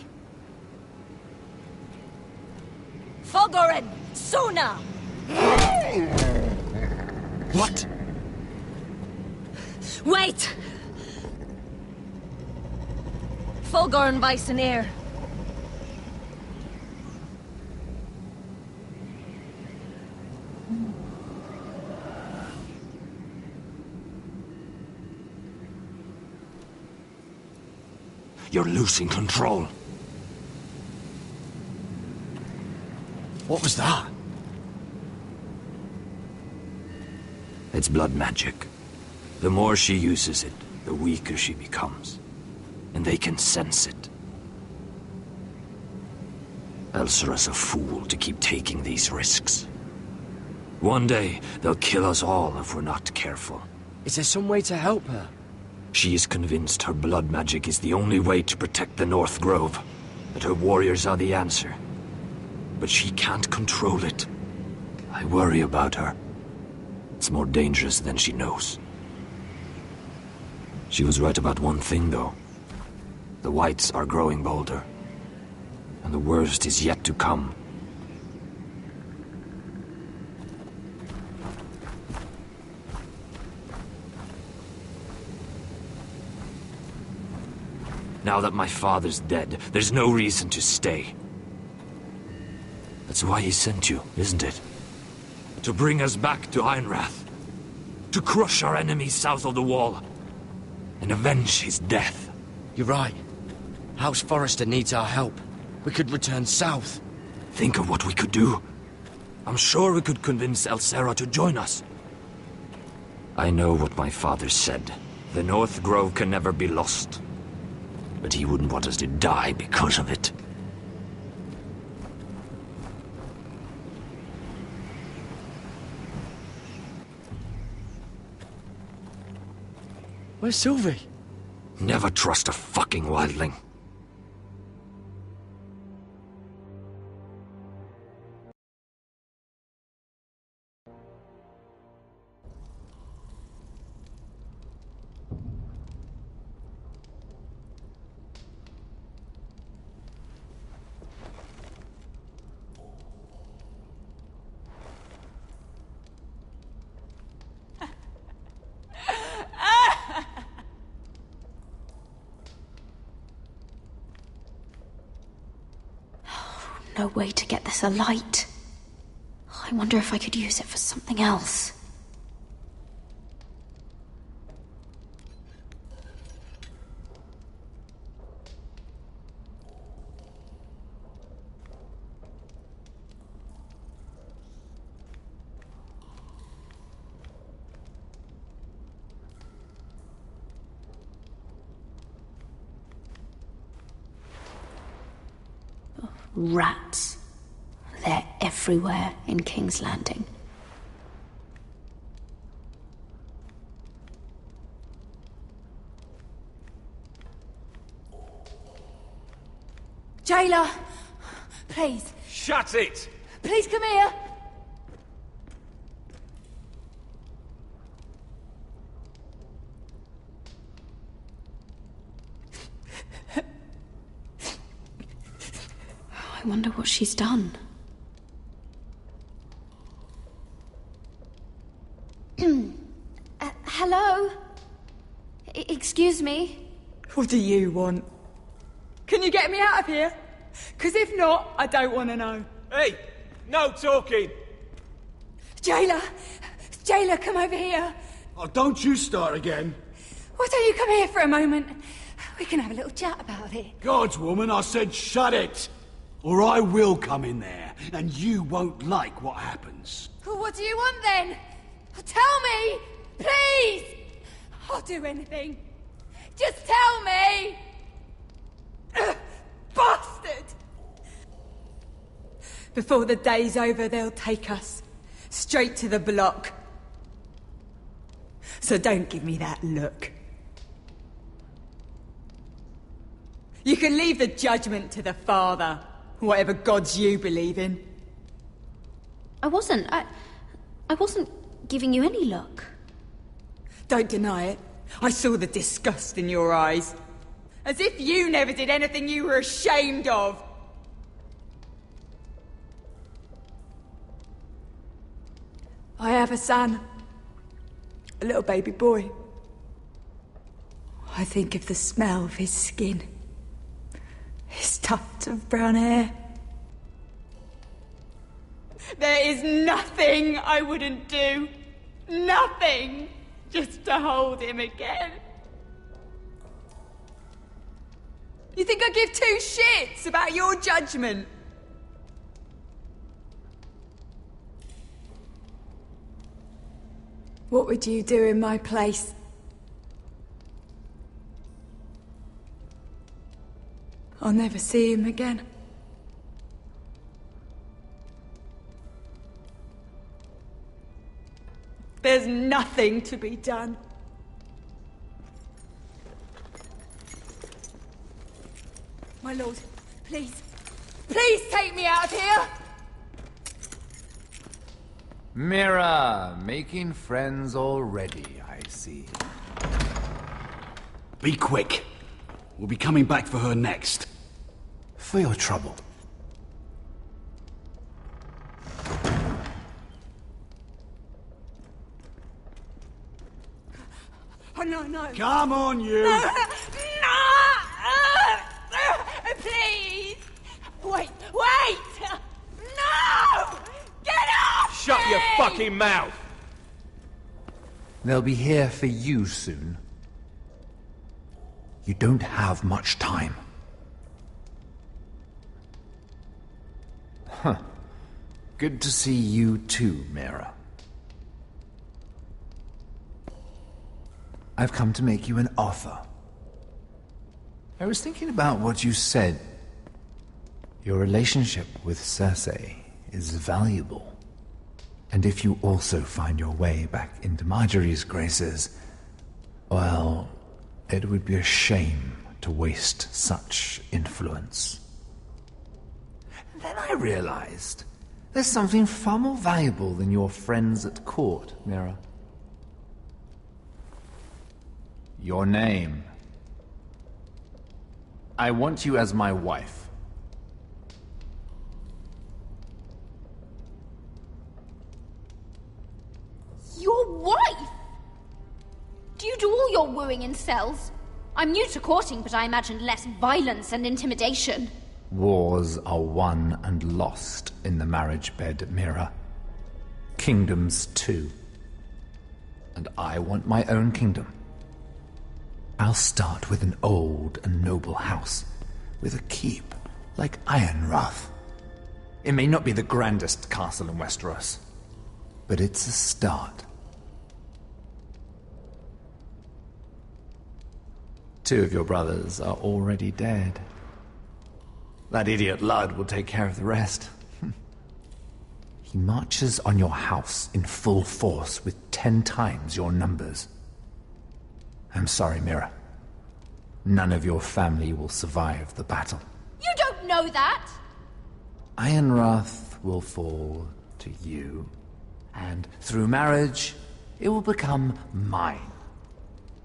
Fulgorin! Suna! What? Wait! Fulgorn Vysenir. You're losing control. What was that? It's blood magic. The more she uses it, the weaker she becomes. And they can sense it. Elsera's a fool to keep taking these risks. One day, they'll kill us all if we're not careful. Is there some way to help her? She is convinced her blood magic is the only way to protect the North Grove, that her warriors are the answer. But she can't control it. I worry about her. It's more dangerous than she knows. She was right about one thing, though. The Whites are growing bolder. And the worst is yet to come. Now that my father's dead, there's no reason to stay. That's why he sent you, isn't it? To bring us back to Ironrath. To crush our enemies south of the Wall. And avenge his death. You're right. House Forrester needs our help. We could return south. Think of what we could do. I'm sure we could convince Elsera to join us. I know what my father said. The North Grove can never be lost. But he wouldn't want us to die because of it. Where's Sylvie? Never trust a fucking wildling. No way to get this alight. I wonder if I could use it for something else. Rats. They're everywhere in King's Landing. Jailer! Please. Shut it! Please come here! I wonder what she's done. Excuse me? What do you want? Can you get me out of here? Because if not, I don't want to know. Hey! No talking! Jailer! Jailer, come over here. Oh, don't you start again. Why don't you come here for a moment? We can have a little chat about it. Gods, woman, I said shut it! Or I will come in there, and you won't like what happens. Well, what do you want then? Tell me! Please! I'll do anything. Just tell me! Bastard! Before the day's over, they'll take us straight to the block. So don't give me that look. You can leave the judgment to the Father, whatever gods you believe in. I wasn't giving you any look. Don't deny it. I saw the disgust in your eyes. As if you never did anything you were ashamed of. I have a son. A little baby boy. I think of the smell of his skin. His tuft of brown hair. There is nothing I wouldn't do. Nothing. Just to hold him again. You think I give two shits about your judgment? What would you do in my place? I'll never see him again. There's nothing to be done. My lord, please. Please take me out of here! Mira, making friends already, I see. Be quick. We'll be coming back for her next. For your trouble. Oh, no, no. Come on, you! No! Please! Wait! No! Get off! Shut your fucking mouth! They'll be here for you soon. You don't have much time. Huh. Good to see you too, Mira. I've come to make you an offer. I was thinking about what you said. Your relationship with Cersei is valuable. And if you also find your way back into Marjorie's graces, well, it would be a shame to waste such influence. And then I realized there's something far more valuable than your friends at court, Mira. Your name. I want you as my wife. Your wife? Do you do all your wooing in cells? I'm new to courting, but I imagined less violence and intimidation. Wars are won and lost in the marriage bed, Mira. Kingdoms too. And I want my own kingdom. I'll start with an old and noble house, with a keep like Ironrath. It may not be the grandest castle in Westeros, but it's a start. 2 of your brothers are already dead. That idiot Ludd will take care of the rest. He marches on your house in full force with 10 times your numbers. I'm sorry, Mira. None of your family will survive the battle. You don't know that! Ironrath will fall to you, and through marriage, it will become mine.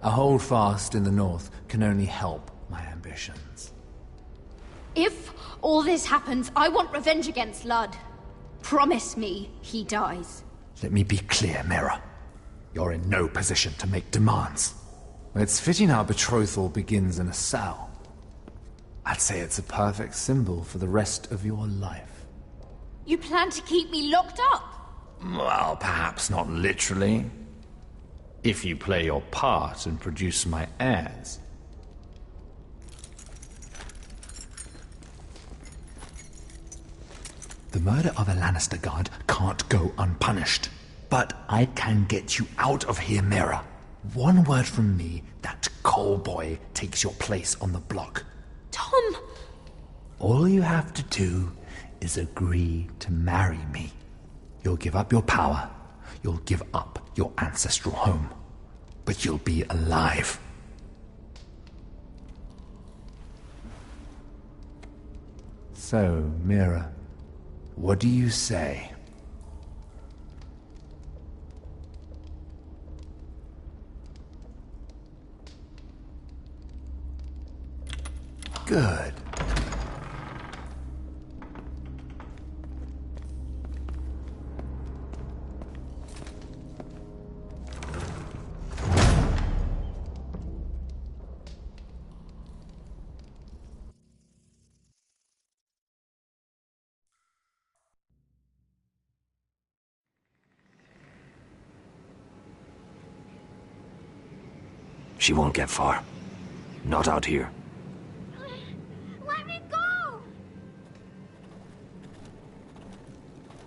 A holdfast in the north can only help my ambitions. If all this happens, I want revenge against Ludd. Promise me he dies. Let me be clear, Mira. You're in no position to make demands. It's fitting our betrothal begins in a cell. I'd say it's a perfect symbol for the rest of your life. You plan to keep me locked up? Well, perhaps not literally. If you play your part and produce my heirs. The murder of a Lannister guard can't go unpunished. But I can get you out of here, Mira. One word from me, that coal boy takes your place on the block. Tom! All you have to do is agree to marry me. You'll give up your power. You'll give up your ancestral home. But you'll be alive. So, Mira, what do you say? Good. She won't get far. Not out here. Let me go!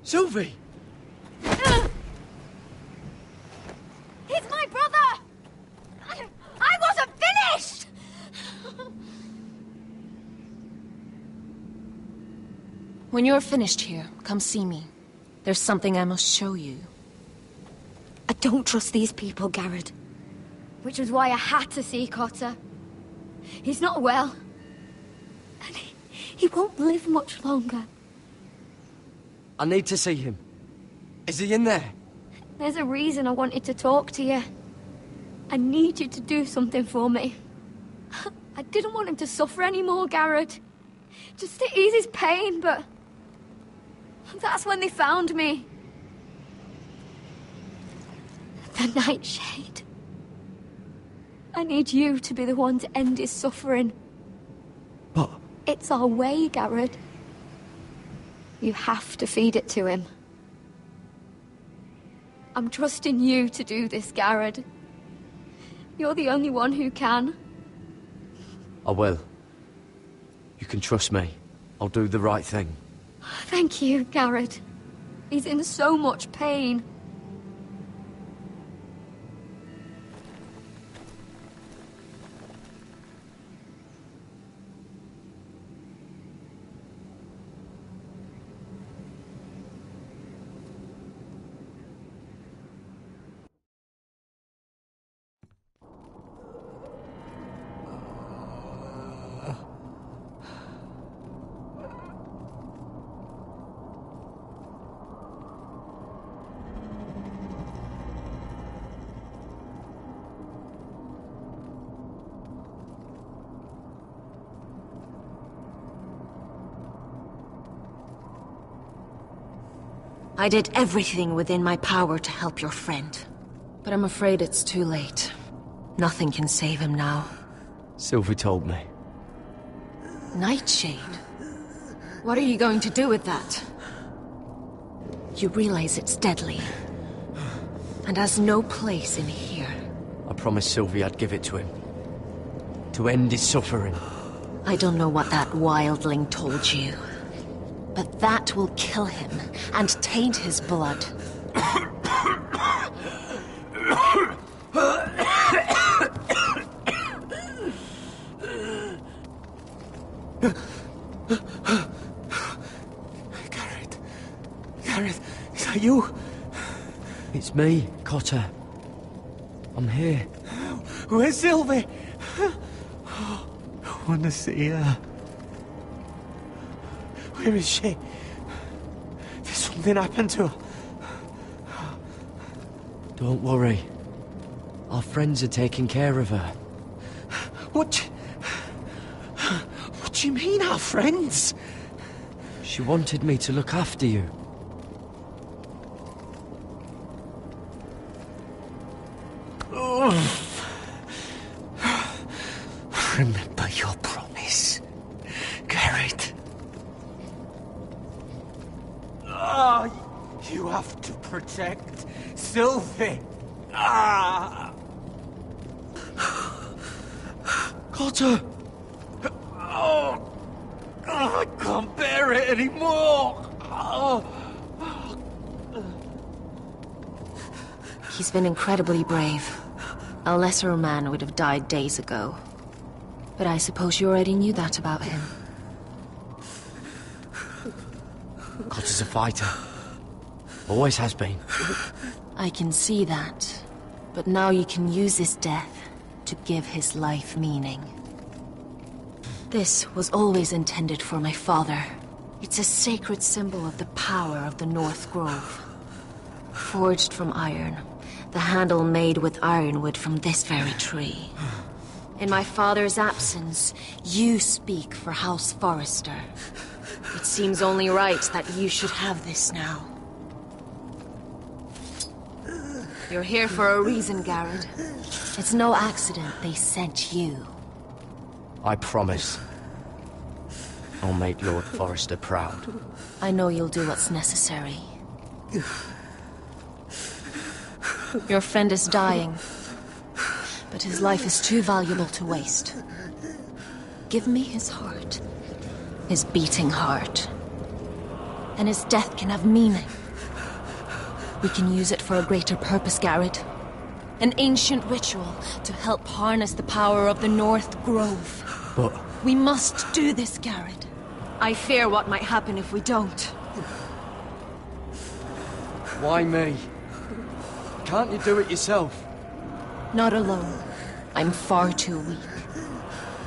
Sylvie! He's my brother! I wasn't finished! When you're finished here, come see me. There's something I must show you. I don't trust these people, Garrett. Which was why I had to see Cotter. He's not well. And he won't live much longer. I need to see him. Is he in there? There's a reason I wanted to talk to you. I need you to do something for me. I didn't want him to suffer anymore, Garrett. Just to ease his pain, but... that's when they found me. The Nightshade. I need you to be the one to end his suffering. But... it's our way, Garrett. You have to feed it to him. I'm trusting you to do this, Garrett. You're the only one who can. I will. You can trust me. I'll do the right thing. Thank you, Garrett. He's in so much pain. I did everything within my power to help your friend. But I'm afraid it's too late. Nothing can save him now. Sylvie told me. Nightshade? What are you going to do with that? You realize it's deadly. And has no place in here. I promised Sylvie I'd give it to him. To end his suffering. I don't know what that wildling told you. But that will kill him and taint his blood. Garrett, is that you? It's me, Cotter. I'm here. Where's Sylvie? I want to see her. Where is she? Did something happen to her? Don't worry. Our friends are taking care of her. What do you mean, our friends? She wanted me to look after you. You have to protect Sylvie. Ah! Cotter! Oh! I can't bear it anymore! Oh. He's been incredibly brave. A lesser man would have died days ago. But I suppose you already knew that about him. Cotter's a fighter. Always has been. I can see that. But now you can use his death to give his life meaning. This was always intended for my father. It's a sacred symbol of the power of the North Grove. Forged from iron, the handle made with ironwood from this very tree. In my father's absence, you speak for House Forrester. It seems only right that you should have this now. You're here for a reason, Garrett. It's no accident they sent you. I promise. I'll make Lord Forrester proud. I know you'll do what's necessary. Your friend is dying, but his life is too valuable to waste. Give me his heart. His beating heart. And his death can have meaning. We can use it for a greater purpose, Garrett. An ancient ritual to help harness the power of the North Grove. But... we must do this, Garrett. I fear what might happen if we don't. Why me? Can't you do it yourself? Not alone. I'm far too weak.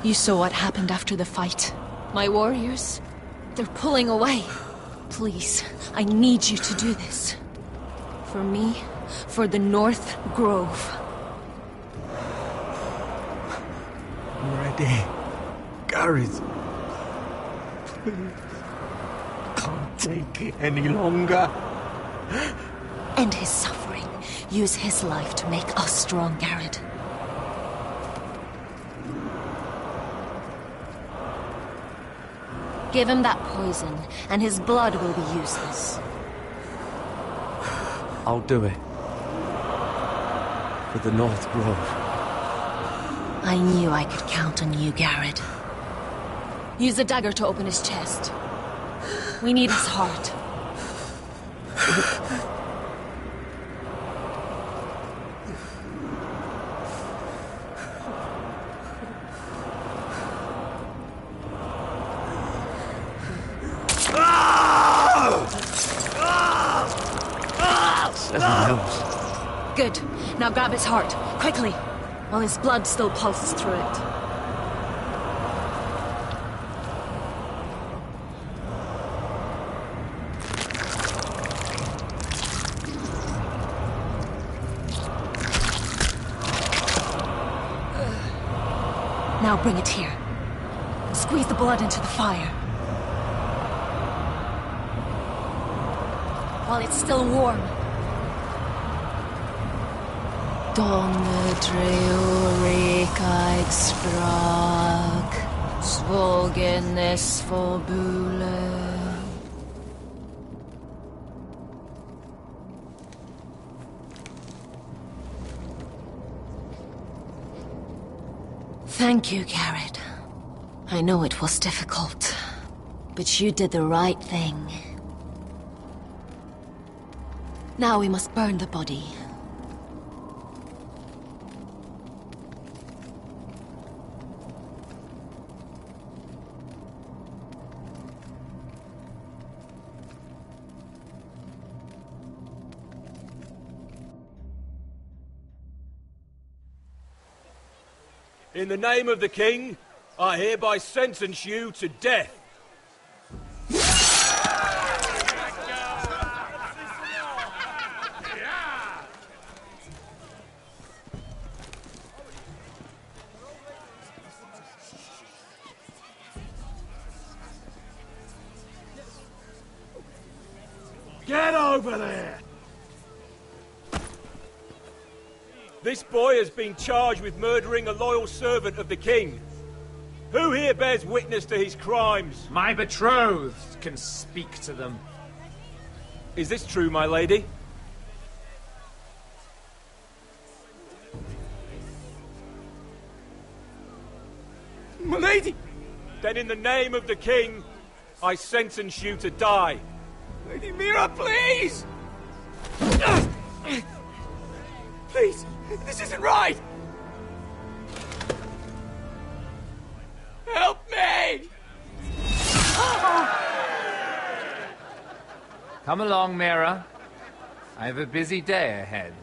You saw what happened after the fight. My warriors, they're pulling away. Please, I need you to do this. For me, for the North Grove. I'm ready. Garrett. Please. Can't take it any longer. End his suffering. Use his life to make us strong, Garrett. Give him that poison, and his blood will be useless. I'll do it. For the North Grove. I knew I could count on you, Garrett. Use the dagger to open his chest. We need his heart. Good. Now grab his heart, quickly, while his blood still pulses through it. Now bring it here. Squeeze the blood into the fire. While it's still warm. Donne treorekaig sprak, svogenes forbule. Thank you, Garrett. I know it was difficult, but you did the right thing. Now we must burn the body. In the name of the king, I hereby sentence you to death. Get over there! This boy has been charged with murdering a loyal servant of the king. Who here bears witness to his crimes? My betrothed can speak to them. Is this true, my lady? My lady! Then in the name of the king, I sentence you to die. Lady Mira, please! Please, this isn't right! Help me! Come along, Mira. I have a busy day ahead.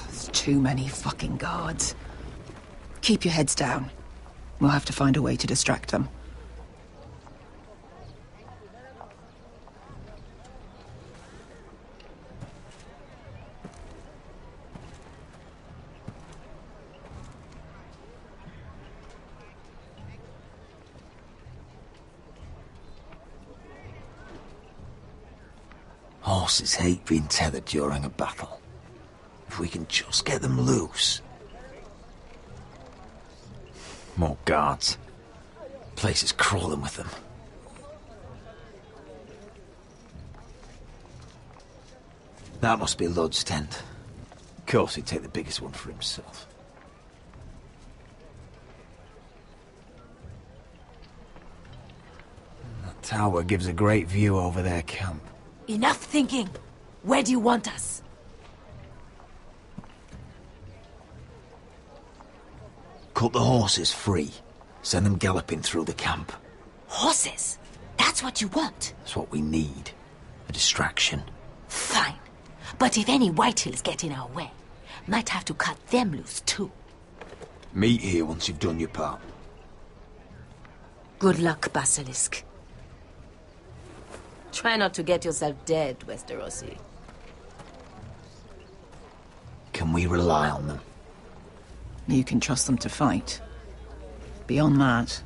There's too many fucking guards. Keep your heads down. We'll have to find a way to distract them. Horses hate being tethered during a battle. If we can just get them loose. More guards. Place is crawling with them. That must be Lud's tent. Of course he'd take the biggest one for himself. That tower gives a great view over their camp. Enough thinking. Where do you want us? Cut the horses free. Send them galloping through the camp. Horses? That's what you want? That's what we need. A distraction. Fine. But if any Whitehills get in our way, might have to cut them loose too. Meet here once you've done your part. Good luck, Basilisk. Try not to get yourself dead, Westerosi. Can we rely on them? You can trust them to fight. Beyond that...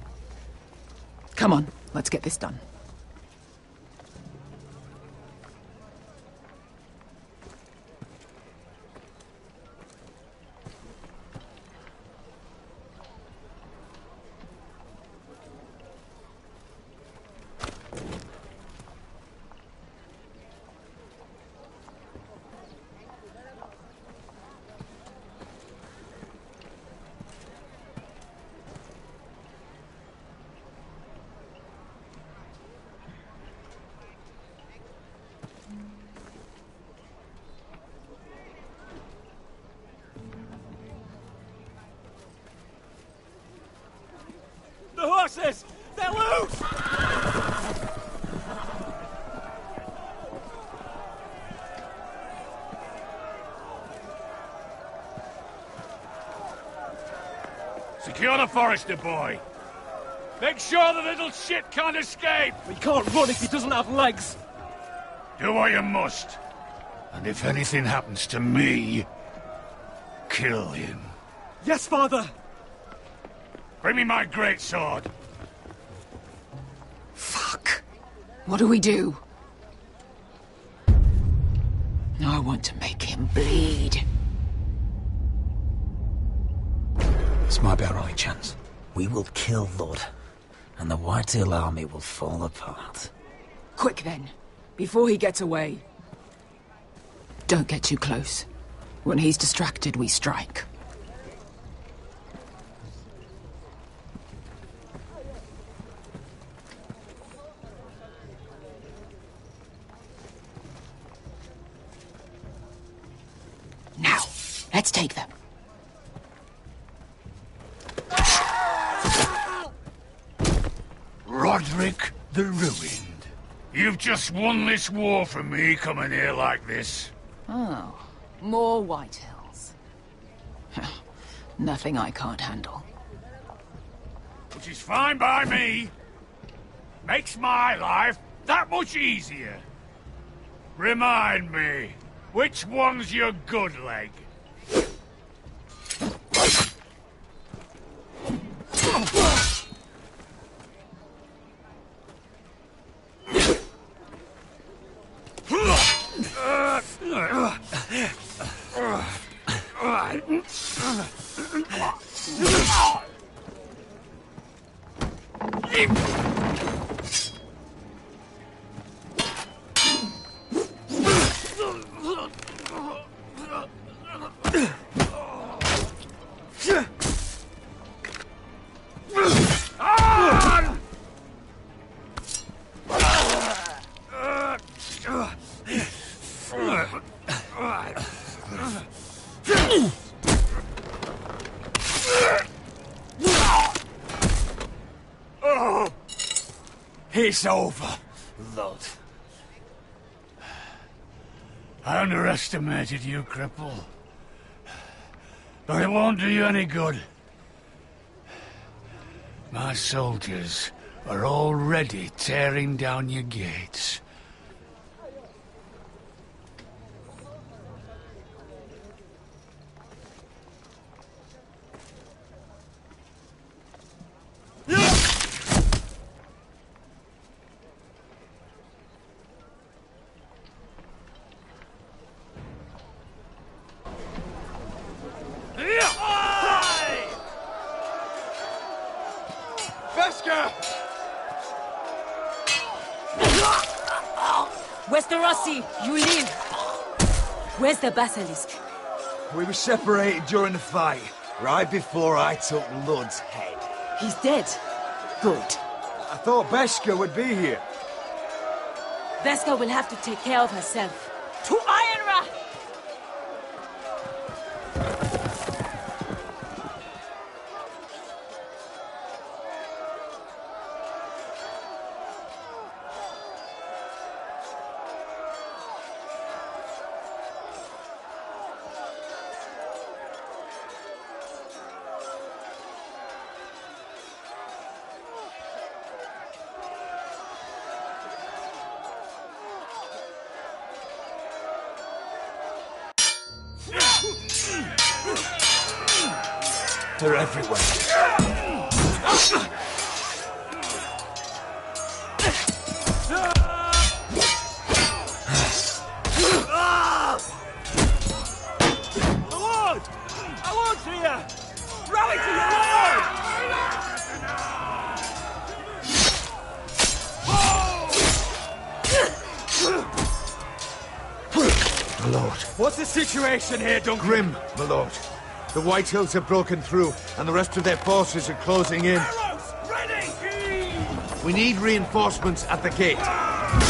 Come on, let's get this done. The horses! They're loose! Secure the Forester boy. Make sure the little shit can't escape. He can't run if he doesn't have legs. Do what you must. And if anything happens to me, kill him. Yes, father! Bring me my greatsword. Fuck. What do we do? I want to make him bleed. This might be our only chance. We will kill Lud, and the Whitetail army will fall apart. Quick then, before he gets away. Don't get too close. When he's distracted, we strike. Now, let's take them. Roderick the Ruined. You've just won this war from me coming here like this. Oh, More White Hills. Nothing I can't handle. Which is fine by me. Makes my life that much easier. Remind me, which one's your good leg? It's over, Lord. I underestimated you, cripple. But it won't do you any good. My soldiers are already tearing down your gates. Westerosi, you live. Where's the basilisk? We were separated during the fight, right before I took Lud's head. He's dead. Good. I thought Beskha would be here. Beskha will have to take care of herself. To Ironra! They're everywhere. Lord! Our Lord's here! Rally to your Lord! My lord. What's the situation here, Duncan? Grim, my lord. The White Hills have broken through, and the rest of their forces are closing in. Arrows, ready! We need reinforcements at the gate. Have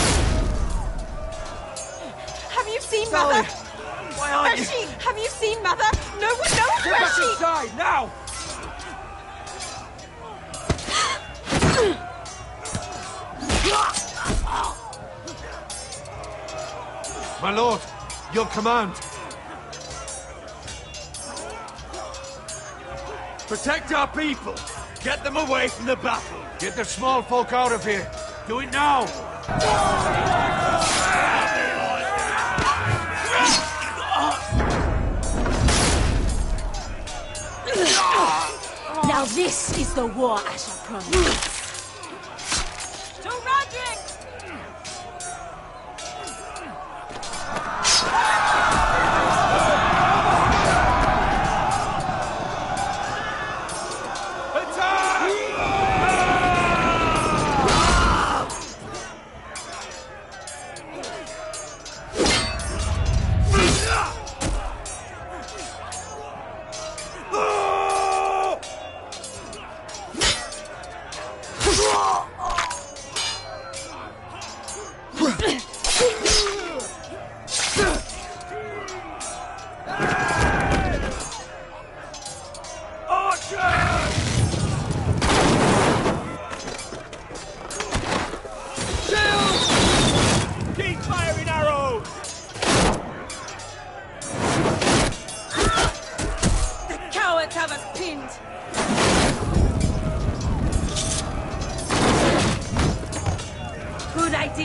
you seen Sally, Mother? why aren't Where's you? she? Have you seen Mother? No one knows Get where back she... inside, now! My lord, your command. Protect our people! Get them away from the battle! Get the small folk out of here. Do it now. Now this is the war Asher promised. To Roderick!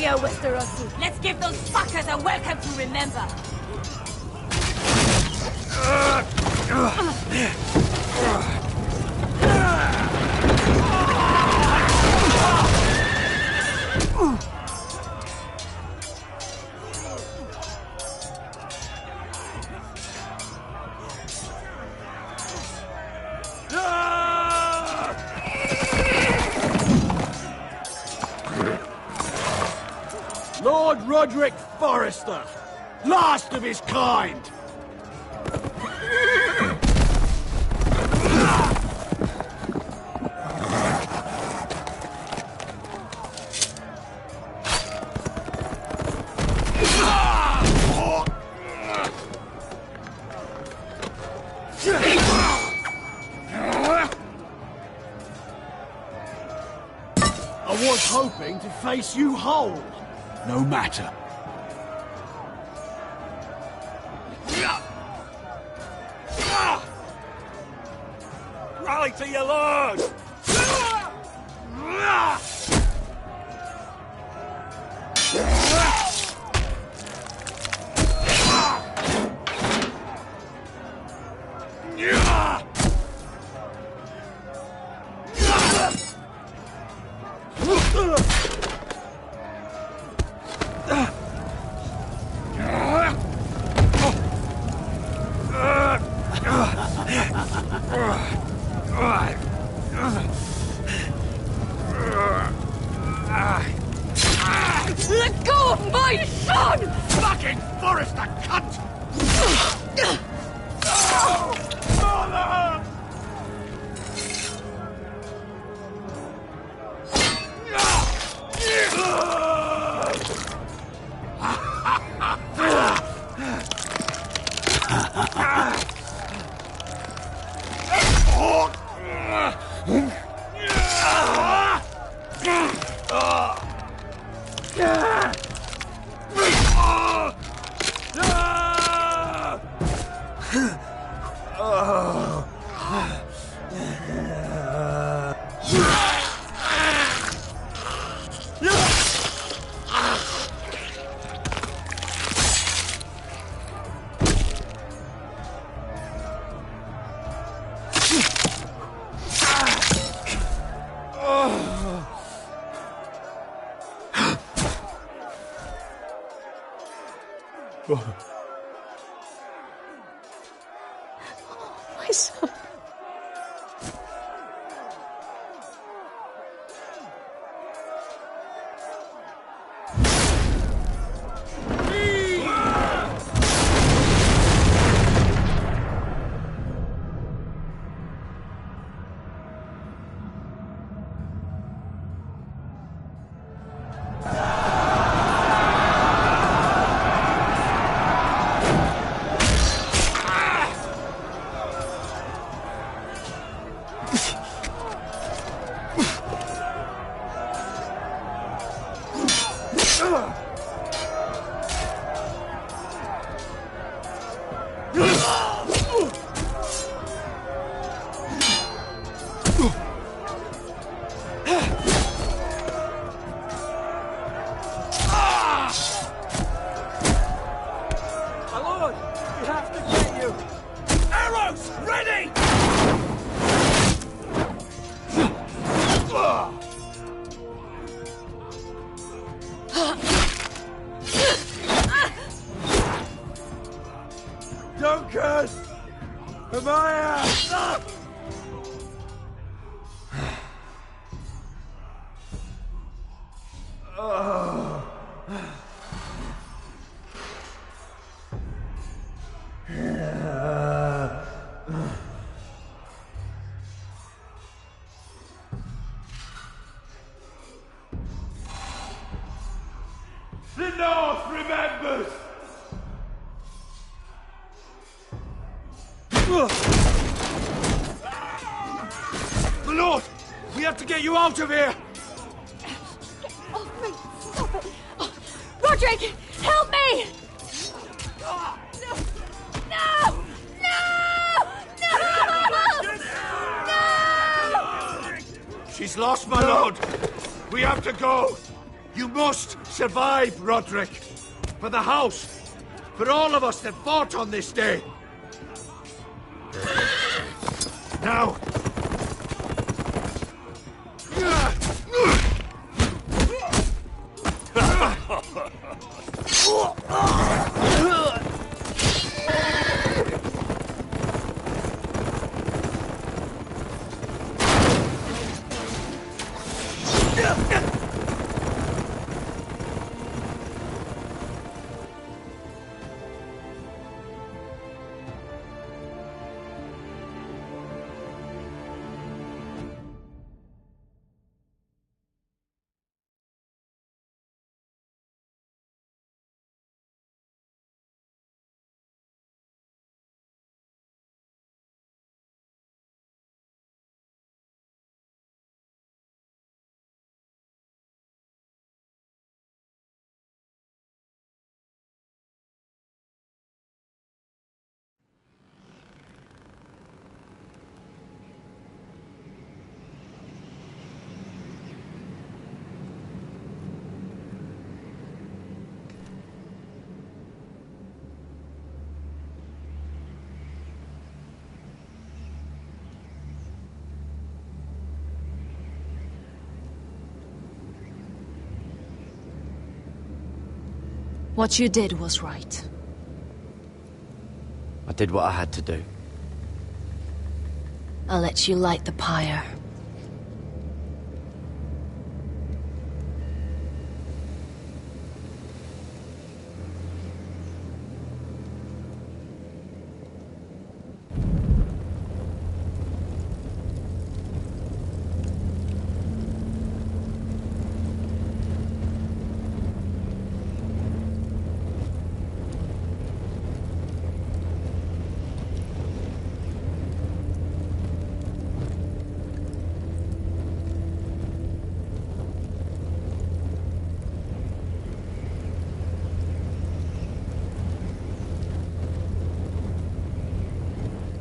here, Westerosi. Let's give those fuckers a welcome to remember. Lord Roderick Forrester, last of his kind. I was hoping to face you whole. No matter. Rally to your lord! Let go of my son! Fucking Forrester, cunt! My son. Dunkers! Amaya! The North remembers! My lord! We have to get you out of here! Oh, me, stop it! Oh, Roderick, help me! No! She's lost, my lord! We have to go! You must survive, Roderick. For the house. For all of us that fought on this day. Now. What you did was right. I did what I had to do. I'll let you light the pyre.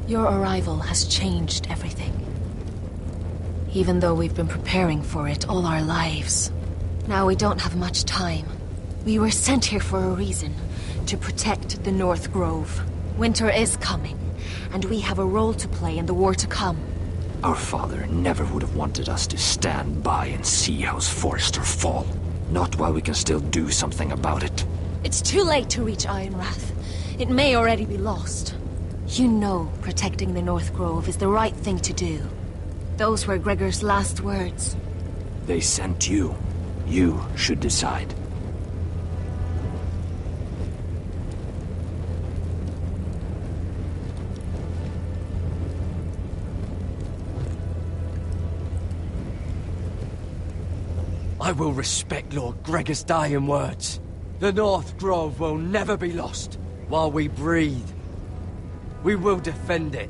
Your arrival has changed everything. Even though we've been preparing for it all our lives. Now we don't have much time. We were sent here for a reason. To protect the North Grove. Winter is coming, and we have a role to play in the war to come. Our father never would have wanted us to stand by and see House Forrester fall. Not while we can still do something about it. It's too late to reach Ironrath. It may already be lost. You know protecting the North Grove is the right thing to do. Those were Gregor's last words. They sent you. You should decide. I will respect Lord Gregor's dying words. The North Grove will never be lost while we breathe. We will defend it.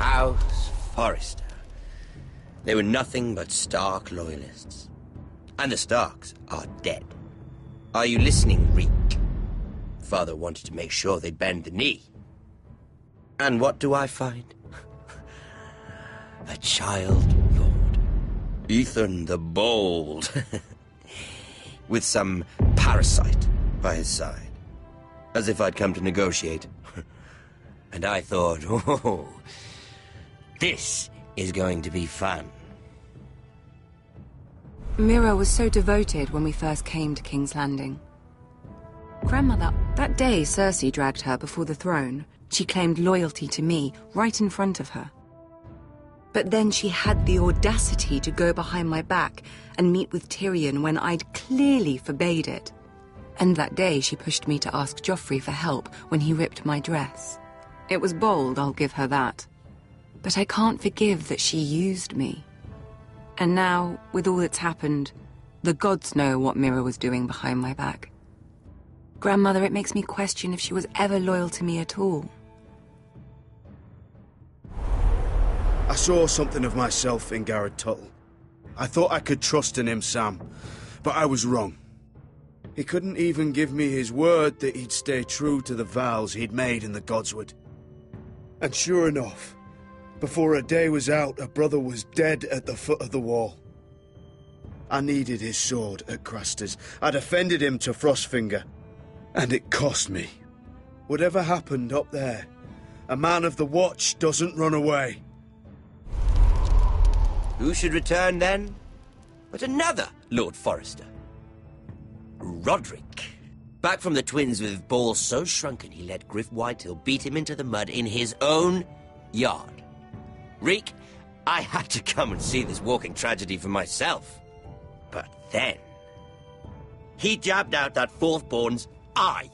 House Forrester. They were nothing but stark loyalists. And the Starks are dead. Are you listening, Reek? Father wanted to make sure they'd bend the knee. And what do I find? A child lord. Ethan the Bold. With some parasite by his side. As if I'd come to negotiate. And I thought, oh, this is going to be fun. Mira was so devoted when we first came to King's Landing. Grandmother, that day Cersei dragged her before the throne, she claimed loyalty to me right in front of her. But then she had the audacity to go behind my back and meet with Tyrion when I'd clearly forbade it. And that day she pushed me to ask Joffrey for help when he ripped my dress. It was bold, I'll give her that. But I can't forgive that she used me. And now, with all that's happened, the gods know what Mira was doing behind my back. Grandmother, it makes me question if she was ever loyal to me at all. I saw something of myself in Garrett Tuttle. I thought I could trust in him, Sam, but I was wrong. He couldn't even give me his word that he'd stay true to the vows he'd made in the Godswood. And sure enough, before a day was out, a brother was dead at the foot of the wall. I needed his sword at Craster's. I defended him to Frostfinger, and it cost me. Whatever happened up there, a man of the Watch doesn't run away. Who should return then? But another Lord Forrester. Roderick. Back from the Twins with balls so shrunken he let Griff Whitehill beat him into the mud in his own yard. Reek, I had to come and see this walking tragedy for myself. But then, he jabbed out that fourth-born's eye.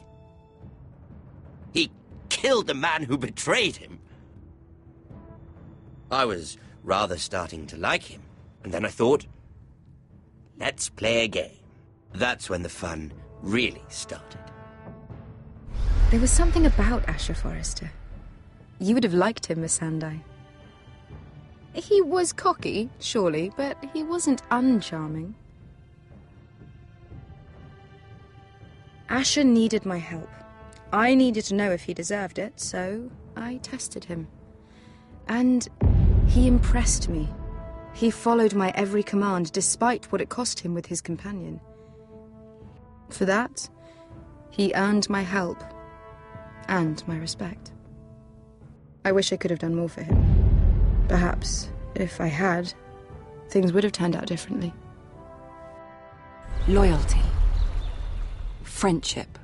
He killed the man who betrayed him. I was rather starting to like him, and then I thought, let's play a game. That's when the fun really started. There was something about Asher Forrester. You would have liked him, Miss Sandai. He was cocky, surely, but he wasn't uncharming. Asher needed my help. I needed to know if he deserved it, so I tested him. And he impressed me. He followed my every command, despite what it cost him with his companion. For that, he earned my help and my respect. I wish I could have done more for him. Perhaps, if I had, things would have turned out differently. Loyalty. Friendship.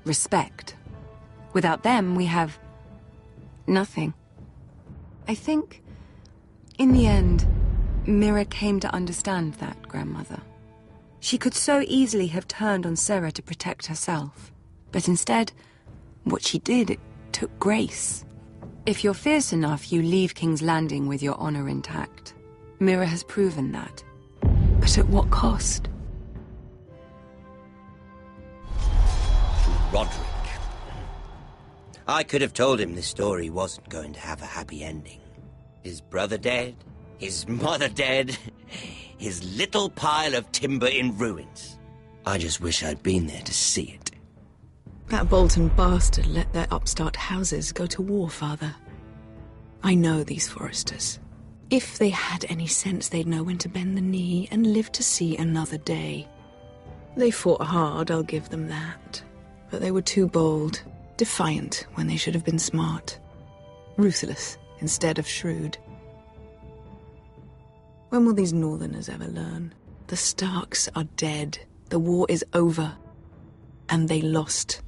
Respect. Without them, we have nothing. I think, in the end, Mira came to understand that, Grandmother. She could so easily have turned on Sarah to protect herself. But instead, what she did, it took grace. If you're fierce enough, you leave King's Landing with your honor intact. Mira has proven that. But at what cost? Roderick. I could have told him this story wasn't going to have a happy ending. His brother dead, his mother dead, his little pile of timber in ruins. I just wish I'd been there to see it. That Bolton bastard let their upstart houses go to war, Father. I know these Forresters. If they had any sense, they'd know when to bend the knee and live to see another day. They fought hard, I'll give them that. But they were too bold, defiant when they should have been smart. Ruthless instead of shrewd. When will these Northerners ever learn? The Starks are dead. The war is over. And they lost.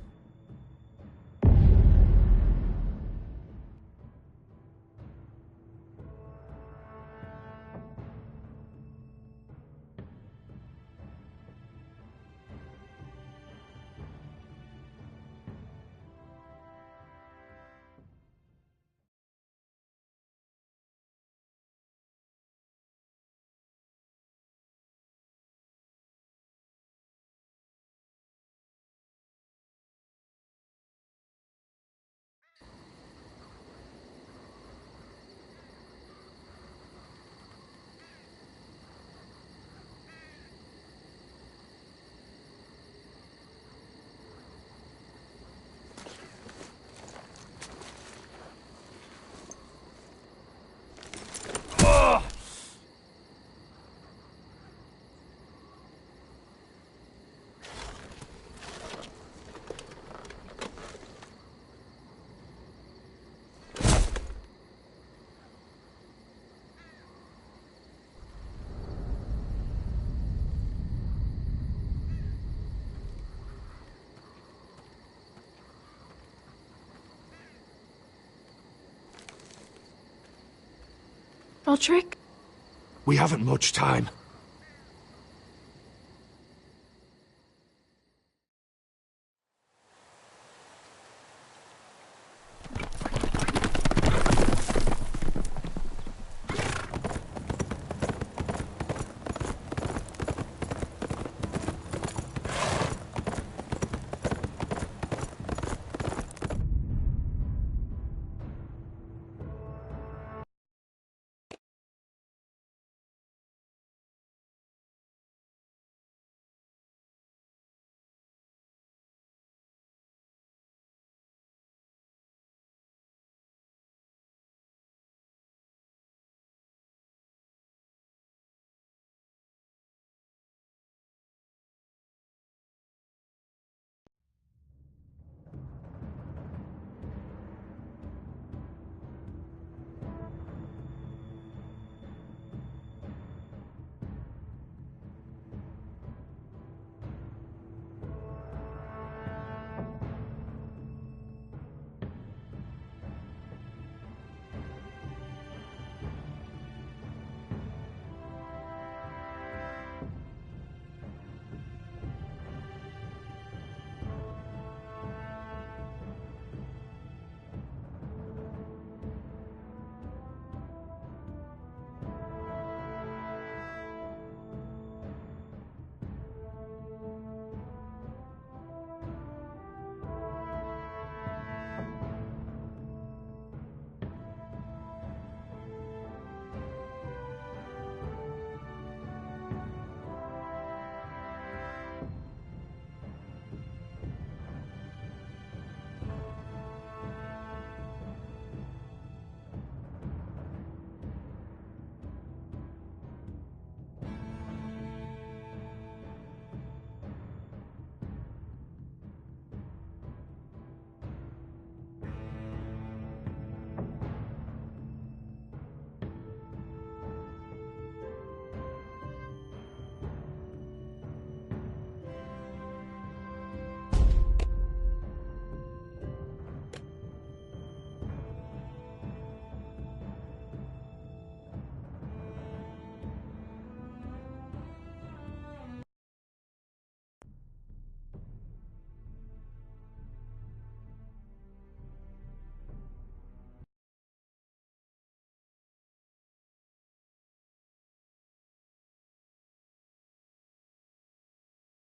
Roderick? We haven't much time.